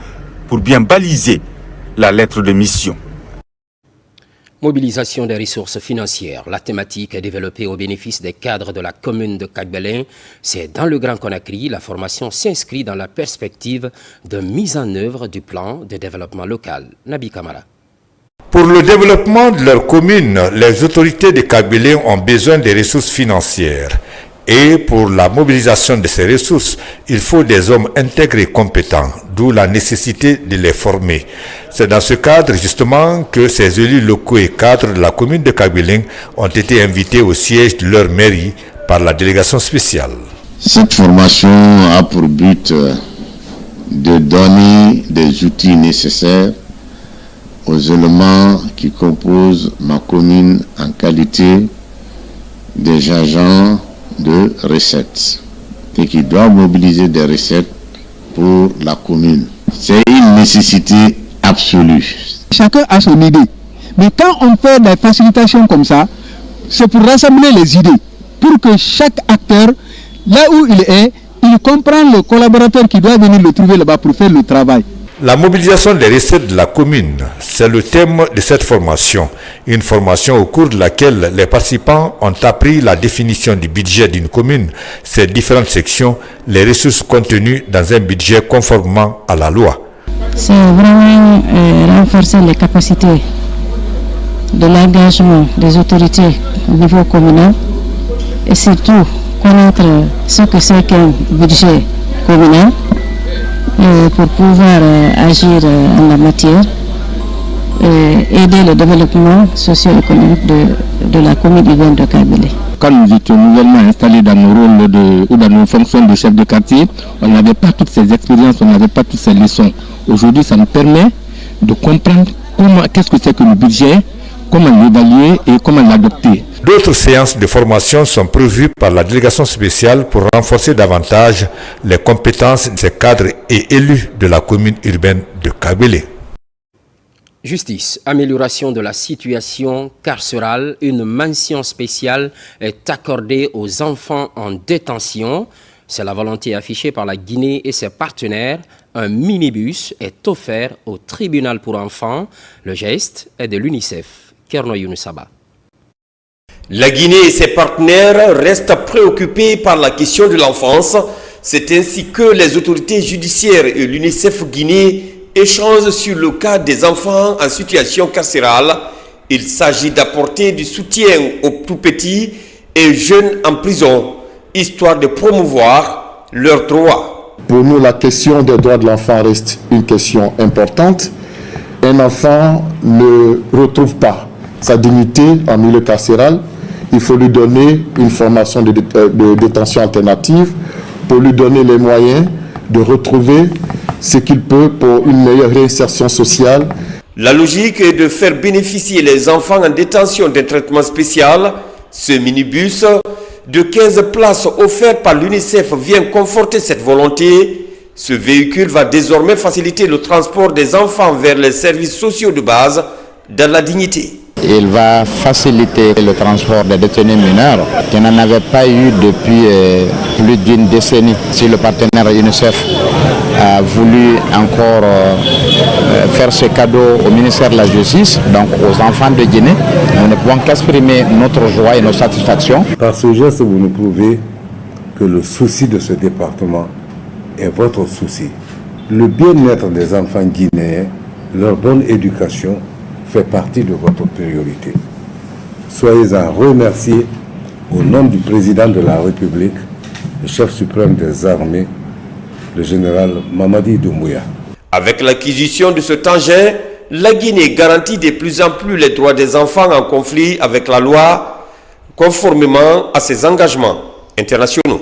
pour bien baliser la lettre de mission. Mobilisation des ressources financières. La thématique est développée au bénéfice des cadres de la commune de Kagbelin. C'est dans le Grand Conakry. La formation s'inscrit dans la perspective de mise en œuvre du plan de développement local. Nabi Kamara. Pour le développement de leur commune, les autorités de Kagbelin ont besoin des ressources financières. Et pour la mobilisation de ces ressources, il faut des hommes intègres et compétents, d'où la nécessité de les former. C'est dans ce cadre justement que ces élus locaux et cadres de la commune de Kagbelin ont été invités au siège de leur mairie par la délégation spéciale. Cette formation a pour but de donner des outils nécessaires aux éléments qui composent ma commune en qualité des agents de recettes et qui doivent mobiliser des recettes pour la commune. C'est une nécessité absolue. Chacun a son idée. Mais quand on fait des facilitations comme ça, c'est pour rassembler les idées, pour que chaque acteur, là où il est, il comprend le collaborateur qui doit venir le trouver là-bas pour faire le travail. La mobilisation des recettes de la commune, c'est le thème de cette formation. Une formation au cours de laquelle les participants ont appris la définition du budget d'une commune, ses différentes sections, les ressources contenues dans un budget conformément à la loi. C'est vraiment renforcer les capacités de l'engagement des autorités au niveau communal et surtout connaître ce que c'est qu'un budget communal pour pouvoir agir en la matière, aider le développement socio-économique de la commune urbaine de Kabylie. Quand nous étions nouvellement installés dans nos rôles ou dans nos fonctions de chef de quartier, on n'avait pas toutes ces expériences, on n'avait pas toutes ces leçons. Aujourd'hui, ça nous permet de comprendre qu'est-ce que c'est que le budget, comment l'évaluer et comment l'adopter. D'autres séances de formation sont prévues par la délégation spéciale pour renforcer davantage les compétences de ces cadres et élus de la commune urbaine de Kabylie. Justice, amélioration de la situation carcérale, une mention spéciale est accordée aux enfants en détention. C'est la volonté affichée par la Guinée et ses partenaires. Un minibus est offert au tribunal pour enfants. Le geste est de l'UNICEF. Kerno Younoussaba. La Guinée et ses partenaires restent préoccupés par la question de l'enfance. C'est ainsi que les autorités judiciaires et l'UNICEF Guinée échangent sur le cas des enfants en situation carcérale. Il s'agit d'apporter du soutien aux tout petits et jeunes en prison, histoire de promouvoir leurs droits. Pour nous, la question des droits de l'enfant reste une question importante. Un enfant ne retrouve pas sa dignité en milieu carcéral. Il faut lui donner une formation de détention alternative pour lui donner les moyens de retrouver ce qu'il peut pour une meilleure réinsertion sociale. La logique est de faire bénéficier les enfants en détention d'un traitement spécial. Ce minibus de 15 places offert par l'UNICEF vient conforter cette volonté. Ce véhicule va désormais faciliter le transport des enfants vers les services sociaux de base dans la dignité. Il va faciliter le transport des détenus mineurs qui n'en avaient pas eu depuis plus d'une décennie. Si le partenaire UNICEF a voulu encore faire ce cadeau au ministère de la Justice, donc aux enfants de Guinée, nous ne pouvons qu'exprimer notre joie et nos satisfactions. Par ce geste, vous nous prouvez que le souci de ce département est votre souci. Le bien-être des enfants guinéens, leur bonne éducation, fait partie de votre priorité. Soyez-en remerciés au nom du président de la République, le chef suprême des armées, le général Mamadi Doumbouya. Avec l'acquisition de cet engin, la Guinée garantit de plus en plus les droits des enfants en conflit avec la loi, conformément à ses engagements internationaux.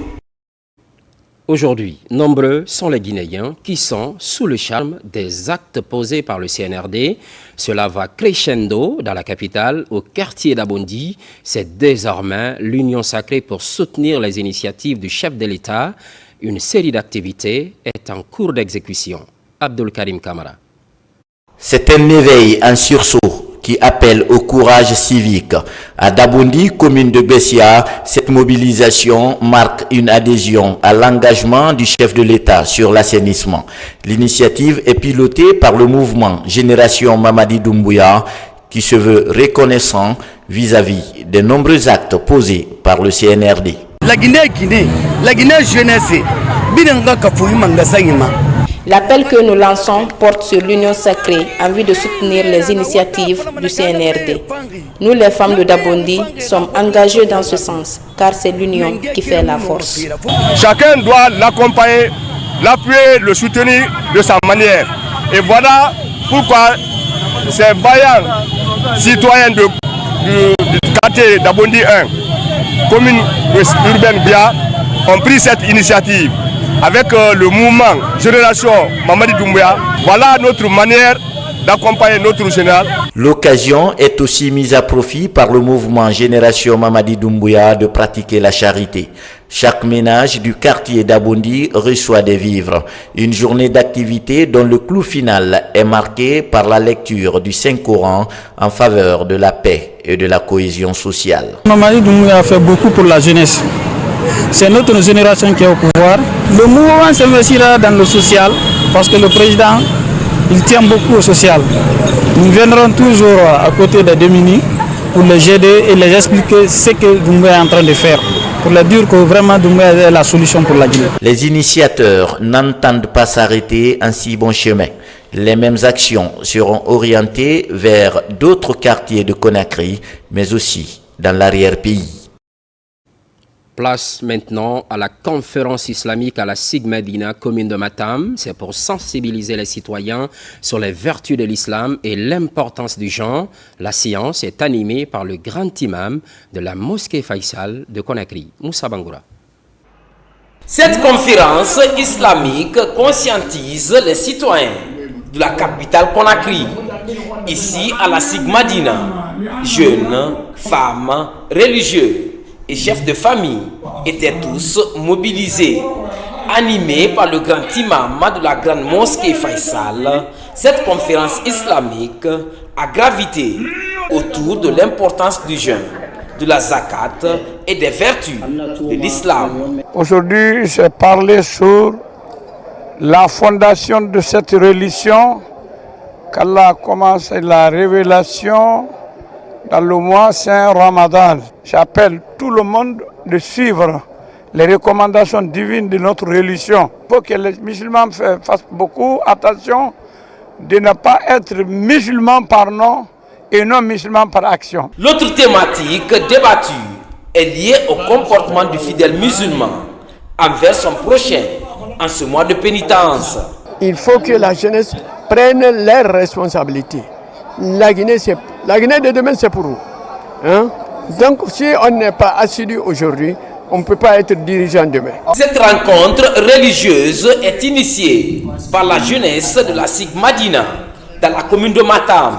Aujourd'hui, nombreux sont les Guinéens qui sont sous le charme des actes posés par le CNRD. Cela va crescendo dans la capitale, au quartier d'Abondi. C'est désormais l'union sacrée pour soutenir les initiatives du chef de l'État. Une série d'activités est en cours d'exécution. Abdul Karim Kamara. C'est un éveil en sursaut qui appelle au courage civique. À Dabondi, commune de Bessia, cette mobilisation marque une adhésion à l'engagement du chef de l'État sur l'assainissement. L'initiative est pilotée par le mouvement Génération Mamadi Doumbouya qui se veut reconnaissant vis-à-vis des nombreux actes posés par le CNRD. La Guinée jeunesse, L'appel que nous lançons porte sur l'union sacrée en vue de soutenir les initiatives du CNRD. Nous, les femmes de Dabondi, sommes engagées dans ce sens, car c'est l'union qui fait la force. Chacun doit l'accompagner, l'appuyer, le soutenir de sa manière. Et voilà pourquoi ces vaillants citoyens du quartier Dabondi 1, commune urbaine Bia, ont pris cette initiative. Avec le mouvement Génération Mamadi Doumbouya, voilà notre manière d'accompagner notre général. L'occasion est aussi mise à profit par le mouvement Génération Mamadi Doumbouya de pratiquer la charité. Chaque ménage du quartier d'Abondi reçoit des vivres. Une journée d'activité dont le clou final est marqué par la lecture du Saint-Coran en faveur de la paix et de la cohésion sociale. Mamadi Doumbouya a fait beaucoup pour la jeunesse. C'est notre génération qui est au pouvoir. Le mouvement s'investira dans le social parce que le président, il tient beaucoup au social. Nous viendrons toujours à côté des démunis pour les aider et les expliquer ce que Doumbouya est en train de faire, pour leur dire que vraiment Doumbouya est la solution pour la Guinée. Les initiateurs n'entendent pas s'arrêter en si bon chemin. Les mêmes actions seront orientées vers d'autres quartiers de Conakry, mais aussi dans l'arrière-pays. Place maintenant à la conférence islamique à la SIG Medina, commune de Matam. C'est pour sensibiliser les citoyens sur les vertus de l'islam et l'importance du genre. La séance est animée par le grand imam de la mosquée Faisal de Conakry, Moussa Bangoura. Cette conférence islamique conscientise les citoyens de la capitale Conakry. Ici à la SIG Medina, jeunes, femmes, religieux et chefs de famille étaient tous mobilisés. Animés par le grand imam de la grande mosquée Faisal, cette conférence islamique a gravité autour de l'importance du jeûne, de la zakat et des vertus de l'islam. Aujourd'hui, j'ai parlé sur la fondation de cette religion, qu'Allah a commencé la révélation dans le mois Saint Ramadan. J'appelle tout le monde de suivre les recommandations divines de notre religion. Il faut que les musulmans fassent beaucoup attention de ne pas être musulmans par nom et non musulmans par action. L'autre thématique débattue est liée au comportement du fidèle musulman envers son prochain en ce mois de pénitence. Il faut que la jeunesse prenne leurs responsabilités. La Guinée de demain, c'est pour nous. Donc, si on n'est pas assidu aujourd'hui, on ne peut pas être dirigeant demain. Cette rencontre religieuse est initiée par la jeunesse de la SIG Medina dans la commune de Matam.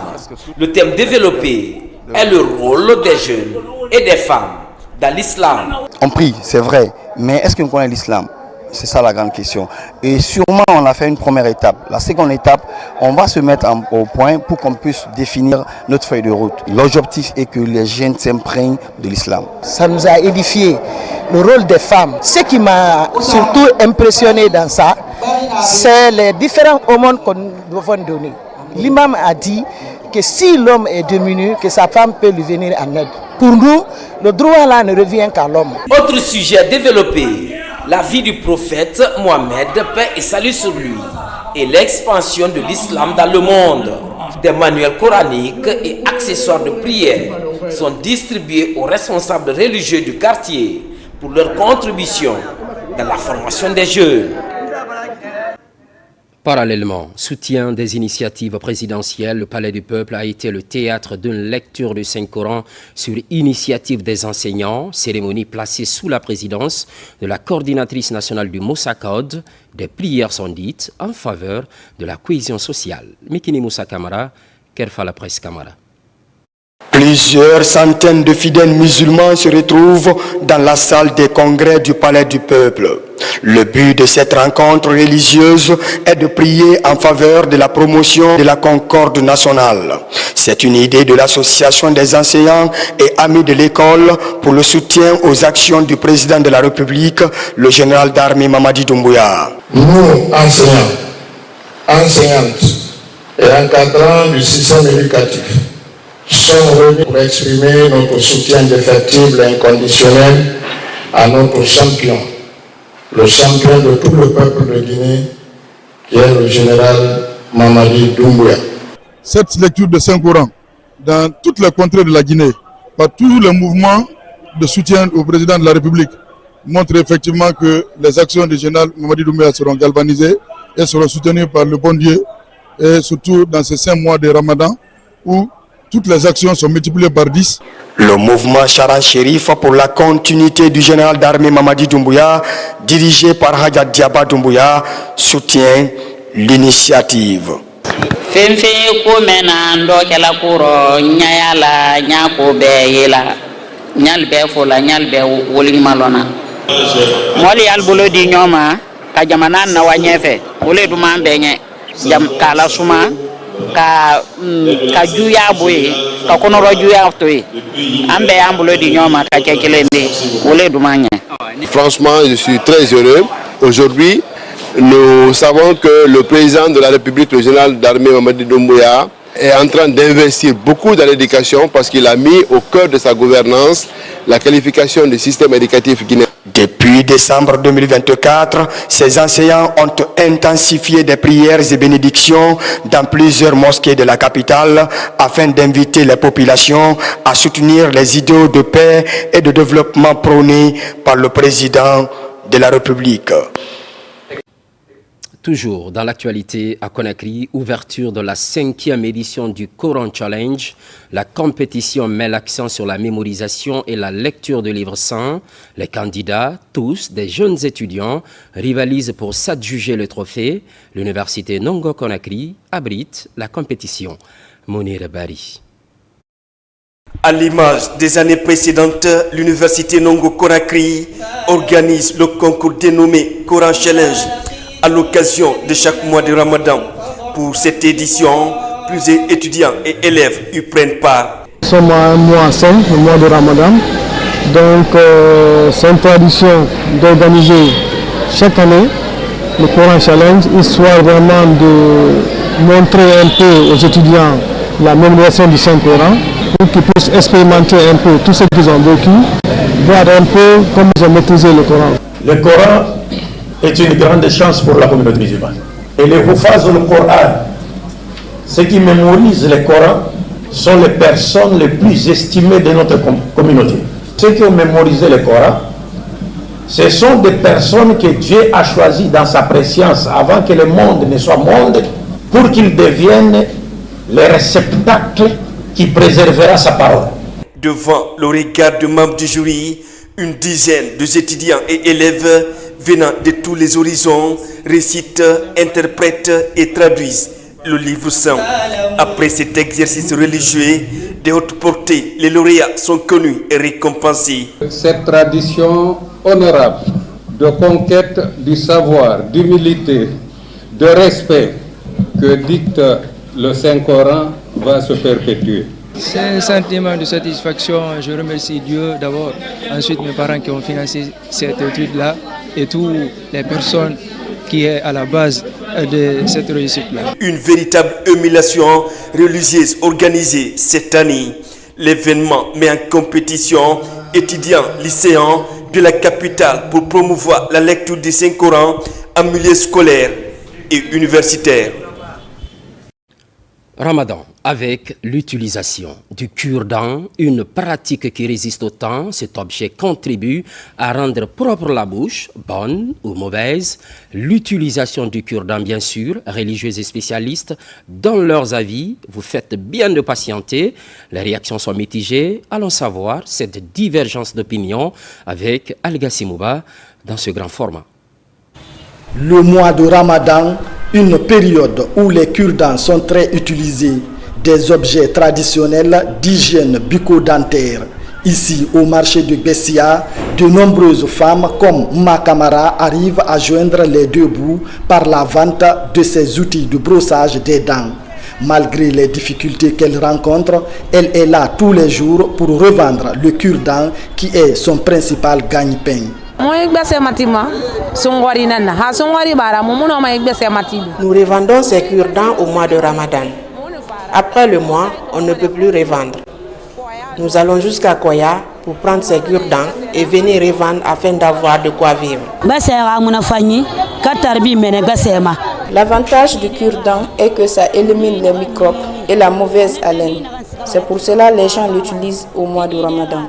Le thème développé est le rôle des jeunes et des femmes dans l'islam. On prie, c'est vrai, mais est-ce qu'on connaît l'islam? C'est ça la grande question. Et sûrement, on a fait une première étape. La seconde étape, on va se mettre au point pour qu'on puisse définir notre feuille de route. L'objectif est que les jeunes s'imprègnent de l'islam. Ça nous a édifié. Le rôle des femmes. Ce qui m'a surtout impressionné dans ça, c'est les différents aumônes qu'on doit donner. L'imam a dit que si l'homme est diminué, que sa femme peut lui venir en aide. Pour nous, le droit là ne revient qu'à l'homme. Autre sujet développé, la vie du prophète Mohammed, paix et salut sur lui, et l'expansion de l'islam dans le monde. Des manuels coraniques et accessoires de prière sont distribués aux responsables religieux du quartier pour leur contribution dans la formation des jeunes. Parallèlement, soutien des initiatives présidentielles, le Palais du Peuple a été le théâtre d'une lecture du Saint-Coran sur initiative des enseignants, cérémonie placée sous la présidence de la coordinatrice nationale du Moussa Code. Des prières sont dites en faveur de la cohésion sociale. Mikini Moussa Kamara, Kerfala Presse Kamara. Plusieurs centaines de fidèles musulmans se retrouvent dans la salle des congrès du Palais du Peuple. Le but de cette rencontre religieuse est de prier en faveur de la promotion de la concorde nationale. C'est une idée de l'association des enseignants et amis de l'école pour le soutien aux actions du président de la République, le général d'armée Mamadi Doumbouya. Nous, enseignants, enseignantes et encadrants du système éducatif, sommes venus pour exprimer notre soutien indéfectible et inconditionnel à notre champion, le champion de tout le peuple de Guinée, qui est le général Mamadi Doumbouya. Cette lecture de Saint-Coran dans toutes les contrées de la Guinée, par tous les mouvements de soutien au président de la République, montre effectivement que les actions du général Mamadi Doumbouya seront galvanisées et seront soutenues par le bon Dieu, et surtout dans ces 5 mois de Ramadan où toutes les actions sont multipliées par 10. Le mouvement Charan Chérif pour la continuité du général d'armée Mamadi Doumbouya, dirigé par Hadja Diaba Doumbouya, soutient l'initiative. Fenfe ko mena ndo kala kuro nyayala nyako be yela nyal be fola nyal be woli malona moli albulo di nyoma ka jamana na wanyefe wole duma benye jam kala suma ka juya boy ka konoro juya toy ambe ambulo di nyoma ka kekelende wole duma nya. Franchement, je suis très heureux. Aujourd'hui, nous savons que le président de la République, le général d'armée Mamadi Doumbouya, est en train d'investir beaucoup dans l'éducation parce qu'il a mis au cœur de sa gouvernance la qualification du système éducatif guinéen. Depuis décembre 2024, ces enseignants ont intensifié des prières et bénédictions dans plusieurs mosquées de la capitale afin d'inviter les populations à soutenir les idéaux de paix et de développement prônés par le président de la République. Toujours dans l'actualité à Conakry, ouverture de la 5e édition du Coran Challenge. La compétition met l'accent sur la mémorisation et la lecture de livres saints. Les candidats, tous des jeunes étudiants, rivalisent pour s'adjuger le trophée. L'université Nongo Conakry abrite la compétition. Mounir Bari. À l'image des années précédentes, l'université Nongo Conakry organise le concours dénommé Coran Challenge à l'occasion de chaque mois de Ramadan. Pour cette édition, plusieurs étudiants et élèves y prennent part. Nous sommes à un mois 5, le mois de Ramadan. Donc c'est une tradition d'organiser chaque année le Coran Challenge, histoire vraiment de montrer un peu aux étudiants la mémorisation du Saint-Coran, pour qu'ils puissent expérimenter un peu tout ce qu'ils ont vécu, voir un peu comment ils ont maîtrisé le Coran. Le Coran est une grande chance pour la communauté musulmane. Et les Houphaz du Coran, ceux qui mémorisent le Coran, sont les personnes les plus estimées de notre communauté. Ceux qui ont mémorisé le Coran, ce sont des personnes que Dieu a choisies dans sa préscience avant que le monde ne soit monde, pour qu'ils deviennent les réceptacles qui préservera sa parole. Devant le regard de membres du jury, une dizaine d'étudiants et élèves venant de tous les horizons récitent, interprètent et traduisent le livre saint. Après cet exercice religieux de haute portée, les lauréats sont connus et récompensés. Cette tradition honorable de conquête du savoir, d'humilité, de respect que dicte le Saint-Coran va se perpétuer. C'est un sentiment de satisfaction. Je remercie Dieu d'abord, ensuite mes parents qui ont financé cette étude-là et toutes les personnes qui sont à la base de cette réussite-là. Une véritable émulation religieuse organisée cette année. L'événement met en compétition étudiants, lycéens de la capitale pour promouvoir la lecture du Saint-Coran en milieu scolaire et universitaire. Ramadan avec l'utilisation du cure-dent, une pratique qui résiste au temps. Cet objet contribue à rendre propre la bouche, bonne ou mauvaise. L'utilisation du cure-dent, bien sûr, religieux et spécialistes donnent leurs avis. Vous faites bien de patienter. Les réactions sont mitigées. Allons savoir cette divergence d'opinion avec Al-Gassi Mouba dans ce grand format. Le mois de Ramadan, une période où les cure-dents sont très utilisés, des objets traditionnels d'hygiène bucco-dentaire. Ici, au marché de Bessia, de nombreuses femmes comme Makamara arrivent à joindre les deux bouts par la vente de ces outils de brossage des dents. Malgré les difficultés qu'elle rencontre, elle est là tous les jours pour revendre le cure-dent qui est son principal gagne-pain. Nous revendons ces cure-dents au mois de Ramadan. Après le mois, on ne peut plus revendre. Nous allons jusqu'à Koya pour prendre ces cure-dents et venir revendre afin d'avoir de quoi vivre. L'avantage du cure-dent est que ça élimine les microbes et la mauvaise haleine. C'est pour cela que les gens l'utilisent au mois de Ramadan.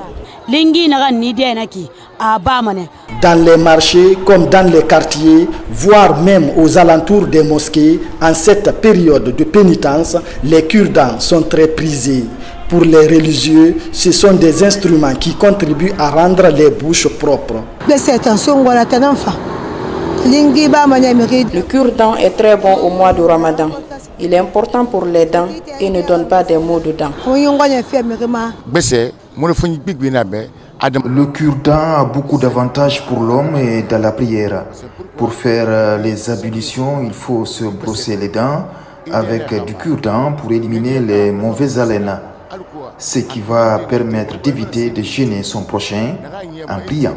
Dans les marchés comme dans les quartiers, voire même aux alentours des mosquées, en cette période de pénitence, les cure-dents sont très prisés. Pour les religieux, ce sont des instruments qui contribuent à rendre les bouches propres. Le cure-dent est très bon au mois de Ramadan. Il est important pour les dents et ne donne pas des maux de dents. Le cure-dent a beaucoup d'avantages pour l'homme et dans la prière. Pour faire les ablutions, il faut se brosser les dents avec du cure-dent pour éliminer les mauvaises haleines, ce qui va permettre d'éviter de gêner son prochain en priant.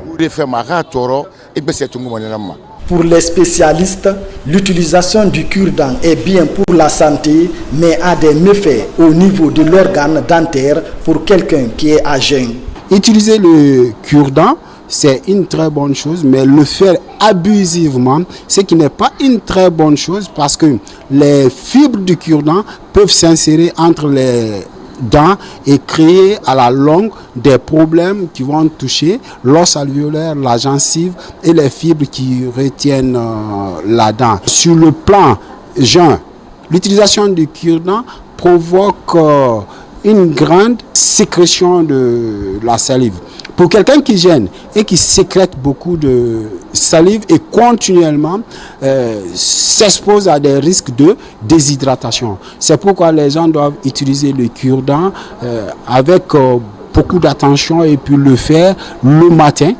Pour les spécialistes, l'utilisation du cure-dent est bien pour la santé, mais a des méfaits au niveau de l'organe dentaire pour quelqu'un qui est à jeun. Utiliser le cure-dent, c'est une très bonne chose, mais le faire abusivement, ce qui n'est pas une très bonne chose parce que les fibres du cure-dent peuvent s'insérer entre les dents et créer à la longue des problèmes qui vont toucher l'os alvéolaire, la gencive et les fibres qui retiennent la dent. Sur le plan jeune, l'utilisation du cure-dent provoque une grande sécrétion de la salive. Pour quelqu'un qui gêne et qui sécrète beaucoup de salive et continuellement s'expose à des risques de déshydratation. C'est pourquoi les gens doivent utiliser le cure-dent avec beaucoup d'attention et puis le faire le matin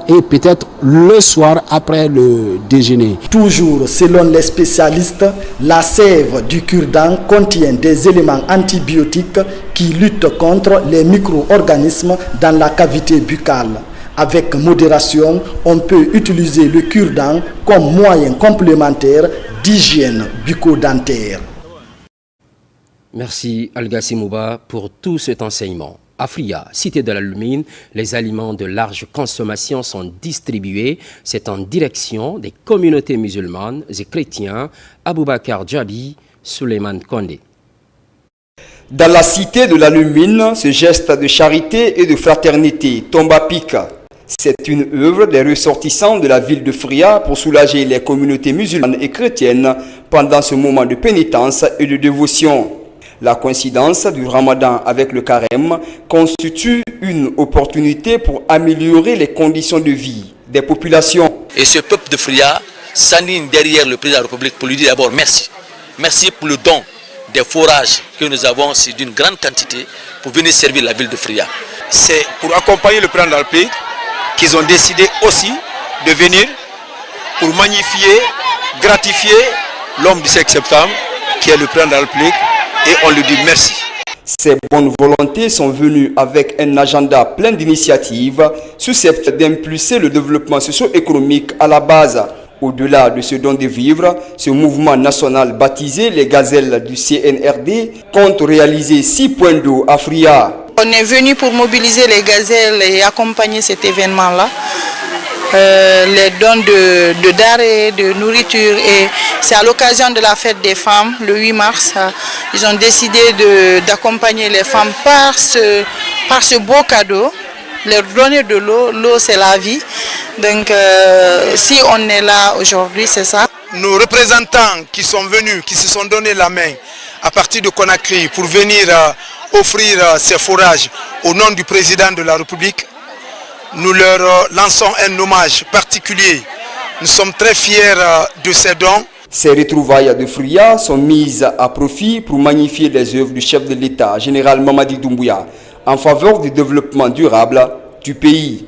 et peut-être le soir après le déjeuner. Toujours selon les spécialistes, la sève du cure-dent contient des éléments antibiotiques qui luttent contre les micro-organismes dans la cavité buccale. Avec modération, on peut utiliser le cure-dent comme moyen complémentaire d'hygiène bucco-dentaire. Merci Algassi Mouba pour tout cet enseignement. Afria, cité de la Lumine, les aliments de large consommation sont distribués. C'est en direction des communautés musulmanes et chrétiens. Aboubakar Djabi, Suleiman Kondé. Dans la cité de la Lumine, ce geste de charité et de fraternité tombe à pic. C'est une œuvre des ressortissants de la ville de Fria pour soulager les communautés musulmanes et chrétiennes pendant ce moment de pénitence et de dévotion. La coïncidence du Ramadan avec le carême constitue une opportunité pour améliorer les conditions de vie des populations. Et ce peuple de Fria s'aligne derrière le président de la République pour lui dire d'abord merci. Merci pour le don des forages que nous avons, c'est d'une grande quantité, pour venir servir la ville de Fria. C'est pour accompagner le président de la République qu'ils ont décidé aussi de venir pour magnifier, gratifier l'homme du 5 septembre qui est le président de la République. Et on lui dit merci. Ces bonnes volontés sont venues avec un agenda plein d'initiatives susceptibles d'impulser le développement socio-économique à la base. Au-delà de ce don de vivre, ce mouvement national baptisé les Gazelles du CNRD compte réaliser 6 points d'eau à Fria. On est venu pour mobiliser les gazelles et accompagner cet événement-là. Les dons de denrées, de nourriture, et c'est à l'occasion de la fête des femmes, le 8 mars, ils ont décidé d'accompagner les femmes par ce beau cadeau, leur donner de l'eau. L'eau c'est la vie, donc si on est là aujourd'hui, c'est ça. Nos représentants qui sont venus, qui se sont donné la main à partir de Conakry pour venir offrir ces forages au nom du président de la République, nous leur lançons un hommage particulier. Nous sommes très fiers de ces dons. Ces retrouvailles de Fria sont mises à profit pour magnifier les œuvres du chef de l'État, général Mamadi Doumbouya, en faveur du développement durable du pays.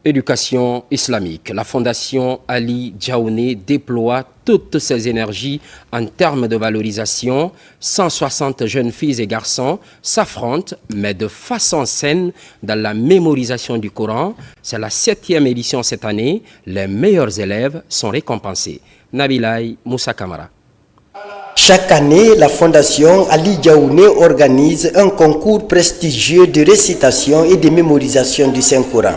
Éducation islamique. La Fondation Ali Djaouné déploie toutes ses énergies en termes de valorisation. 160 jeunes filles et garçons s'affrontent, mais de façon saine, dans la mémorisation du Coran. C'est la 7e édition cette année. Les meilleurs élèves sont récompensés. Nabilay Moussa Kamara. Chaque année, la Fondation Ali Djaouné organise un concours prestigieux de récitation et de mémorisation du Saint-Coran,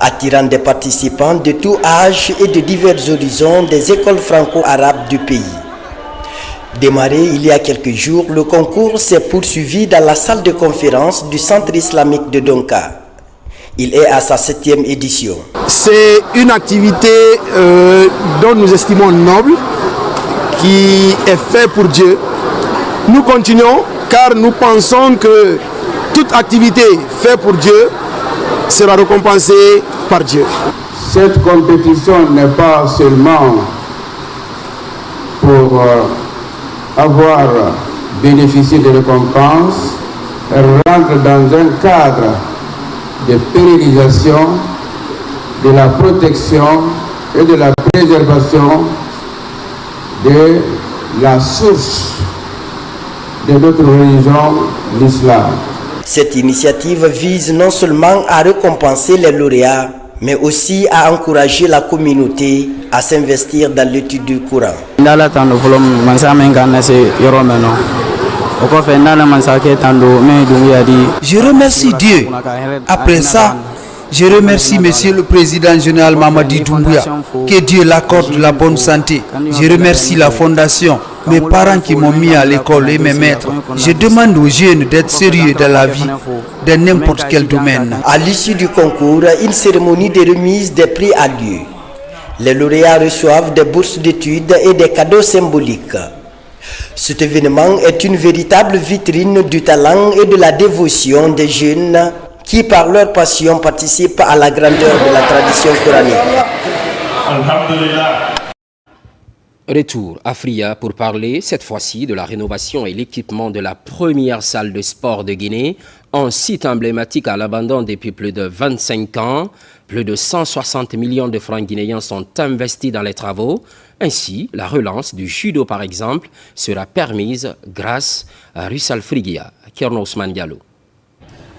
attirant des participants de tout âge et de divers horizons des écoles franco-arabes du pays. Démarré il y a quelques jours, le concours s'est poursuivi dans la salle de conférence du Centre islamique de Donka. Il est à sa 7e édition. C'est une activité dont nous estimons noble, qui est faite pour Dieu. Nous continuons car nous pensons que toute activité faite pour Dieu sera récompensée par Dieu. Cette compétition n'est pas seulement pour avoir bénéficié de récompenses rentre dans un cadre de pérennisation, de la protection et de la préservation de la source de notre religion, l'islam. Cette initiative vise non seulement à récompenser les lauréats, mais aussi à encourager la communauté à s'investir dans l'étude du Coran. Je remercie Dieu. Après ça, je remercie Monsieur le Président Général Mamadi Doumbouya. Que Dieu l'accorde la bonne santé. Je remercie la Fondation, mes parents qui m'ont mis à l'école et mes maîtres. Je demande aux jeunes d'être sérieux dans la vie, dans n'importe quel domaine. À l'issue du concours, une cérémonie de remise des prix a lieu. Les lauréats reçoivent des bourses d'études et des cadeaux symboliques. Cet événement est une véritable vitrine du talent et de la dévotion des jeunes qui, par leur passion, participent à la grandeur de la tradition coranique. Retour à Fria pour parler cette fois-ci de la rénovation et l'équipement de la première salle de sport de Guinée, un site emblématique à l'abandon depuis plus de 25 ans. Plus de 160 millions de francs guinéens sont investis dans les travaux. Ainsi, la relance du judo, par exemple, sera permise grâce à Russell Frigia. Kerno Ousmane Diallo.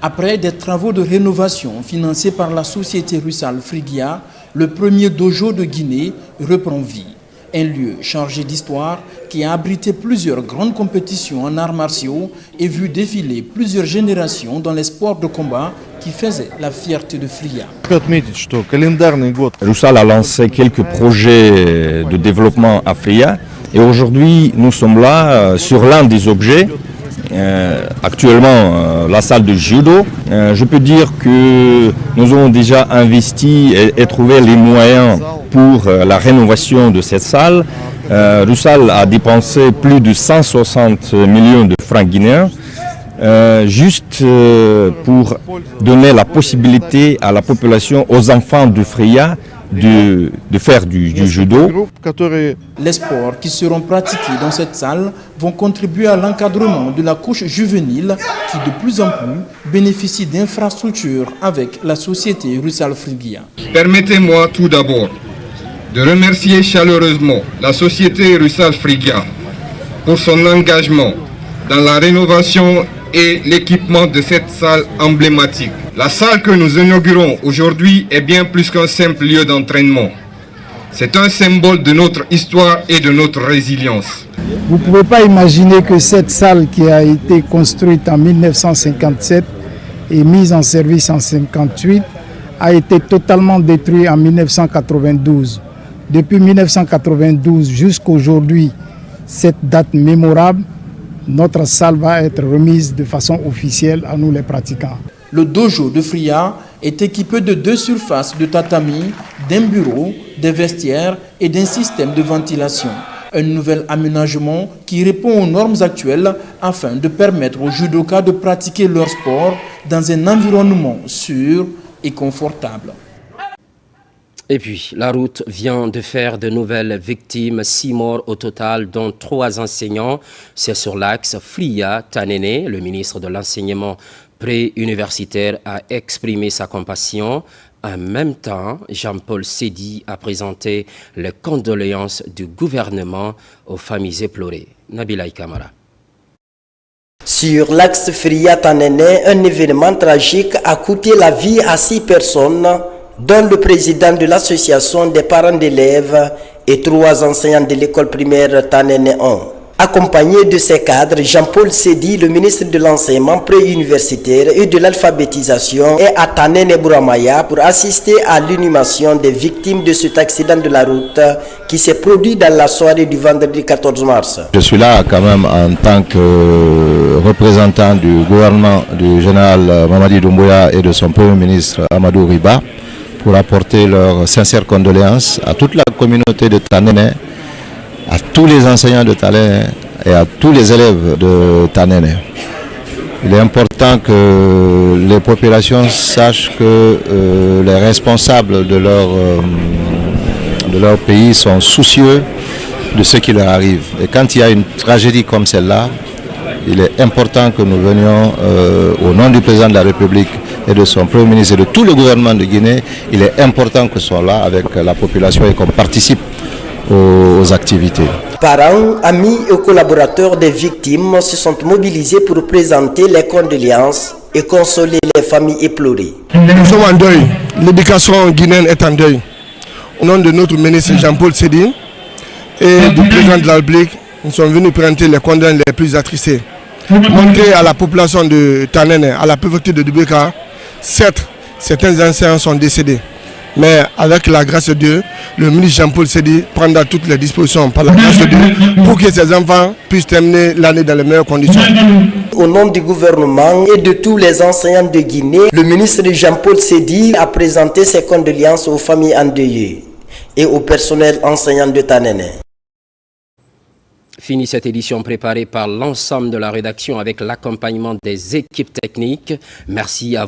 Après des travaux de rénovation financés par la société Russell Frigia, le premier dojo de Guinée reprend vie. Un lieu chargé d'histoire qui a abrité plusieurs grandes compétitions en arts martiaux et vu défiler plusieurs générations dans les sports de combat qui faisaient la fierté de Fria. Russell a lancé quelques projets de développement à Fria et aujourd'hui nous sommes là sur l'un des objets. Actuellement, la salle de judo. Je peux dire que nous avons déjà investi et trouvé les moyens pour la rénovation de cette salle. Russell a dépensé plus de 160 millions de francs guinéens juste pour donner la possibilité à la population, aux enfants de Fria, de faire du judo. Les sports qui seront pratiqués dans cette salle vont contribuer à l'encadrement de la couche juvénile qui de plus en plus bénéficie d'infrastructures avec la société Russell Frigia. Permettez-moi tout d'abord de remercier chaleureusement la société Russell Frigia pour son engagement dans la rénovation et l'équipement de cette salle emblématique. La salle que nous inaugurons aujourd'hui est bien plus qu'un simple lieu d'entraînement. C'est un symbole de notre histoire et de notre résilience. Vous ne pouvez pas imaginer que cette salle qui a été construite en 1957 et mise en service en 1958 a été totalement détruite en 1992. Depuis 1992 jusqu'à aujourd'hui, cette date mémorable, notre salle va être remise de façon officielle à nous les pratiquants. Le dojo de Fria est équipé de 2 surfaces de tatami, d'un bureau, des vestiaires et d'un système de ventilation. Un nouvel aménagement qui répond aux normes actuelles afin de permettre aux judokas de pratiquer leur sport dans un environnement sûr et confortable. Et puis, la route vient de faire de nouvelles victimes, 6 morts au total, dont 3 enseignants. C'est sur l'axe Fria-Tanene. Le ministre de l'enseignement pré-universitaire a exprimé sa compassion. En même temps, Jean-Paul Sédi a présenté les condoléances du gouvernement aux familles éplorées. Nabila Kamara. Sur l'axe Fria-Tanene, un événement tragique a coûté la vie à 6 personnes, dont le président de l'association des parents d'élèves et 3 enseignants de l'école primaire Tanene 1. Accompagné de ses cadres, Jean-Paul Sédi, le ministre de l'enseignement préuniversitaire et de l'alphabétisation, est à Tanene Bouramaya pour assister à l'inhumation des victimes de cet accident de la route qui s'est produit dans la soirée du vendredi 14 mars. Je suis là quand même en tant que représentant du gouvernement du général Mamadi Doumbouya et de son premier ministre Amadou Riba, pour apporter leurs sincères condoléances à toute la communauté de Tanene, à tous les enseignants de Tanene et à tous les élèves de Tanene. Il est important que les populations sachent que les responsables de leur pays sont soucieux de ce qui leur arrive. Et quand il y a une tragédie comme celle-là, il est important que nous venions au nom du président de la République et de son Premier ministre et de tout le gouvernement de Guinée. Il est important que soit là avec la population et qu'on participe aux activités. Parents, amis et collaborateurs des victimes se sont mobilisés pour présenter les condoléances et consoler les familles éplorées. Nous sommes en deuil. L'éducation guinéenne est en deuil. Au nom de notre ministre Jean-Paul Sedi et du président de la République, nous sommes venus présenter les condoléances les plus attristés. Montrer à la population de Tanene, à la préfecture de Dubeka, certes, certains anciens sont décédés. Mais avec la grâce de Dieu, le ministre Jean-Paul Sedi prendra toutes les dispositions par la grâce de Dieu pour que ces enfants puissent terminer l'année dans les meilleures conditions. Au nom du gouvernement et de tous les enseignants de Guinée, le ministre Jean-Paul Sedi a présenté ses condoléances aux familles endeuillées et au personnel enseignant de Tanene. Fini cette édition préparée par l'ensemble de la rédaction avec l'accompagnement des équipes techniques. Merci à